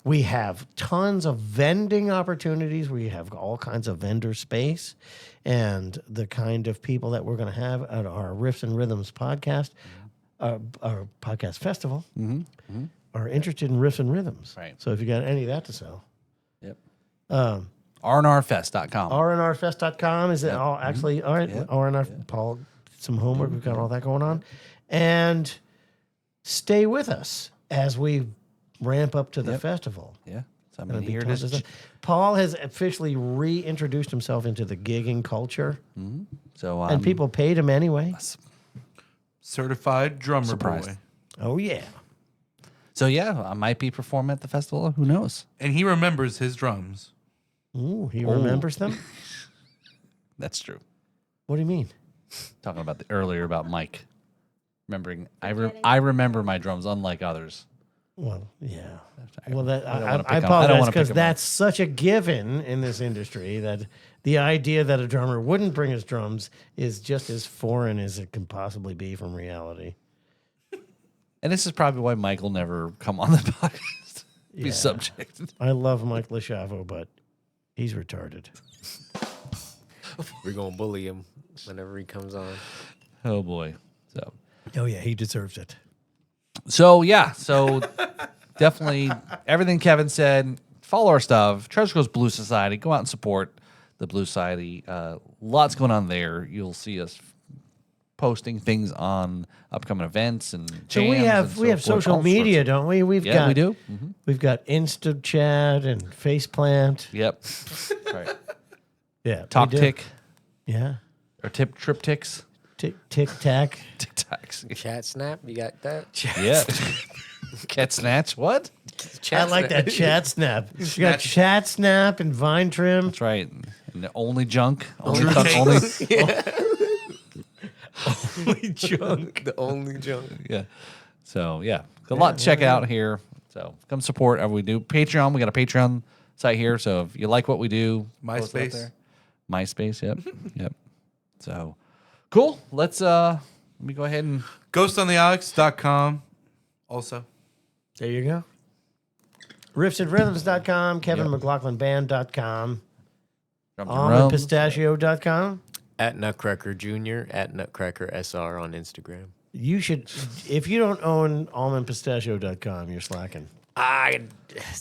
We have tons of vending opportunities. We have all kinds of vendor space. And the kind of people that we're going to have at our Riffs and Rhythms podcast, our podcast festival, are interested in riffs and rhythms. Right. So if you got any of that to sell, Yep. um, rnrfest.com. rnrfest.com is it all actually all right? Yep. RNR Paul did some homework. We've got all that going on, and stay with us as we ramp up to the festival. Yeah. So I'm Gonna be here tons of to stuff. Paul has officially reintroduced himself into the gigging culture, so and people paid him anyway. Certified drummer Surprised. boy. Oh yeah. So yeah, I might be performing at the festival. Who knows? And he remembers his drums. Ooh, he remembers them? That's true. What do you mean? Talking about earlier about Mike. Remembering, I remember my drums, unlike others. Well, yeah. Well, Well, I don't I wanna pick on- I don't apologize wanna because pick 'em on. that's such a given in this industry that the idea that a drummer wouldn't bring his drums is just as foreign as it can possibly be from reality. And this is probably why Mike will never come on the podcast. Be Yeah. subject. I love Mike Lachavo, but he's retarded. We're gonna bully him whenever he comes on. Oh boy. So. Oh, yeah, he deserves it. So definitely everything Kevin said. Follow our stuff. Treasure Coast Blue Society. Go out and support the Blue Society. Lots going on there. You'll see us posting things on upcoming events and So jams we have and we have forth. social All media, sorts don't we? We've of- got we do. We've got InstaChat and Faceplant. Yep. Right. Yeah, Talk we do. tick Yeah, or triptychs. Tic Tac. TikToks. Chat snap, you got that? Yeah. Cat snatch. What? I like that Chat Snap. You got Chat Snap and Vine Trim. That's right. And the only junk. True takes. Only junk. The only junk. Yeah. So yeah, a lot to check out here. So come support whatever we do. Patreon. We got a Patreon site here. So if you like what we do, post it up MySpace. there. MySpace. Yep. Yep. So cool. Let me go ahead and GhostOnTheAlex.com. Also. There you go. RiffsandRhythms.com, KevinMcLaughlinBand.com, drum AlmondPistachio.com. At Nutcracker Jr. at Nutcracker SR on Instagram. You should, if you don't own AlmondPistachio.com, you're slacking. It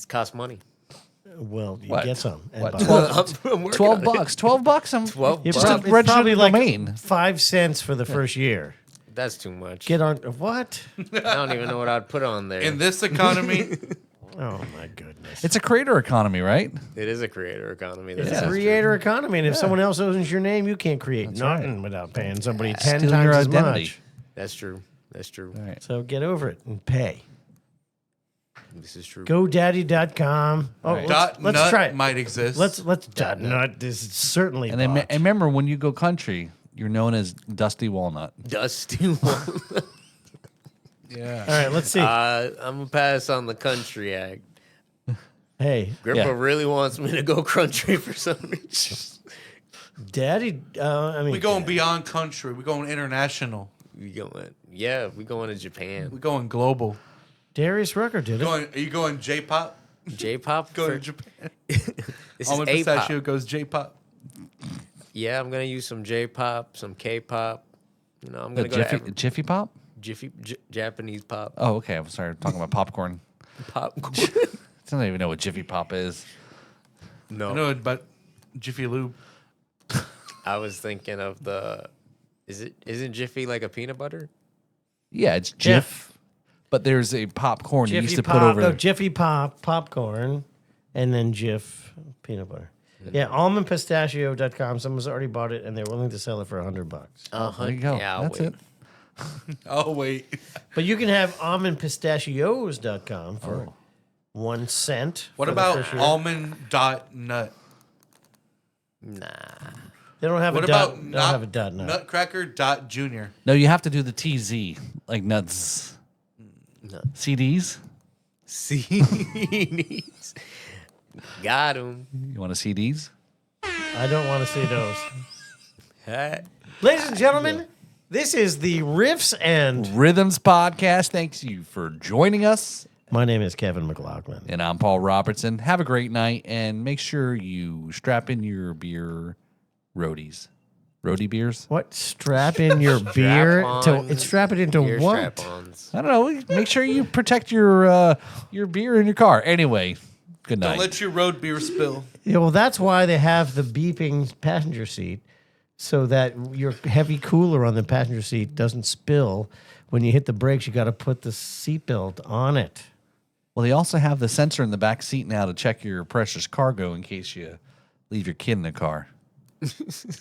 costs money. Well, you What? get some. And What? buy it. I'm working $12 on it. bucks. $12. I'm 12 It's just bucks. a it's registered probably like domain. 5 cents for the first year. That's too much. Get on, what? I don't even know what I'd put on there. In this economy, Oh, my goodness. It's a creator economy, right? It is a creator economy. It's That's a creator economy, and if someone else owns your name, you can't create nothing without paying somebody 10 Stealing times your as identity. much. That's true. That's true. All right. So get over it and pay. This is true. GoDaddy.com. Oh, Right. let's Nut try it. might exist. Let's dot nut. This is certainly And then bought. and remember, when you go country, you're known as Dusty Walnut. Dusty one. yeah. All right, let's see. I'm gonna pass on the country act. Hey, Grippa Yeah. really wants me to go country for some reason. Daddy. I mean, We going beyond country. We going international. We going to Japan. We going global. Darius Rucker did it. Are you going J-pop? J-pop. Going for- to Japan. This Almond is A-pop. Pistachio goes J-pop. Yeah, I'm gonna use some J-pop, some K-pop. You know, I'm The gonna go to Jiffy Pop? Japanese pop. Oh, okay. I'm sorry. I'm talking about popcorn. Popcorn. I don't even know what Jiffy Pop is. I No, know about Jiffy Lube. I was thinking of the. Isn't Jiffy like a peanut butter? Yeah, it's Jif. But there's a popcorn you used Jiffy to Pop. put over there. Jiffy Pop popcorn, and then Jif peanut butter. Yeah, almondpistachio.com. Someone's already bought it, and they're willing to sell it for $100. There you go. Yeah, I'll That's wait. it. Oh, wait. But you can have almondpistachios.com for 1 cent. What for the about first year. almond.nut? Nah. They don't have What a dot. about They don't have a dot nut. Nutcracker.jr? No, you have to do the TZ, like nuts. No. CDs? CDs. Got him. You want a CDs? I don't want to see those. Hey. Ladies and gentlemen, this is the Riffs and. Rhythms Podcast. Thanks you for joining us. My name is Kevin McLoughlin. And I'm Paul Robertson. Have a great night and make sure you strap in your beer roadies. Roadie beers? What? Strap in your beer Strap-on to strap it into Ear what? strap-ons. I don't know. Make sure you protect your beer in your car. Anyway, good night. Don't let your road beer spill. Yeah, well, that's why they have the beeping passenger seat, so that your heavy cooler on the passenger seat doesn't spill. When you hit the brakes, you got to put the seatbelt on it. Well, they also have the sensor in the back seat now to check your precious cargo in case you leave your kid in the car.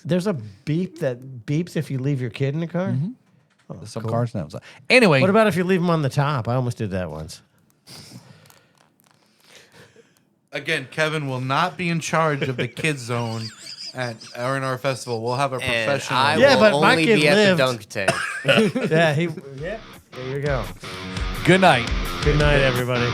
There's a beep that beeps if you leave your kid in the car. Some cars now. So, anyway, What about if you leave them on the top? I almost did that once. Again, Kevin will not be in charge of the kids zone at R&R Festival. We'll have a And professional. I Yeah, will but my only kid be at the lived. dunk tank. Yeah, there you go. Good night. Good night, everybody.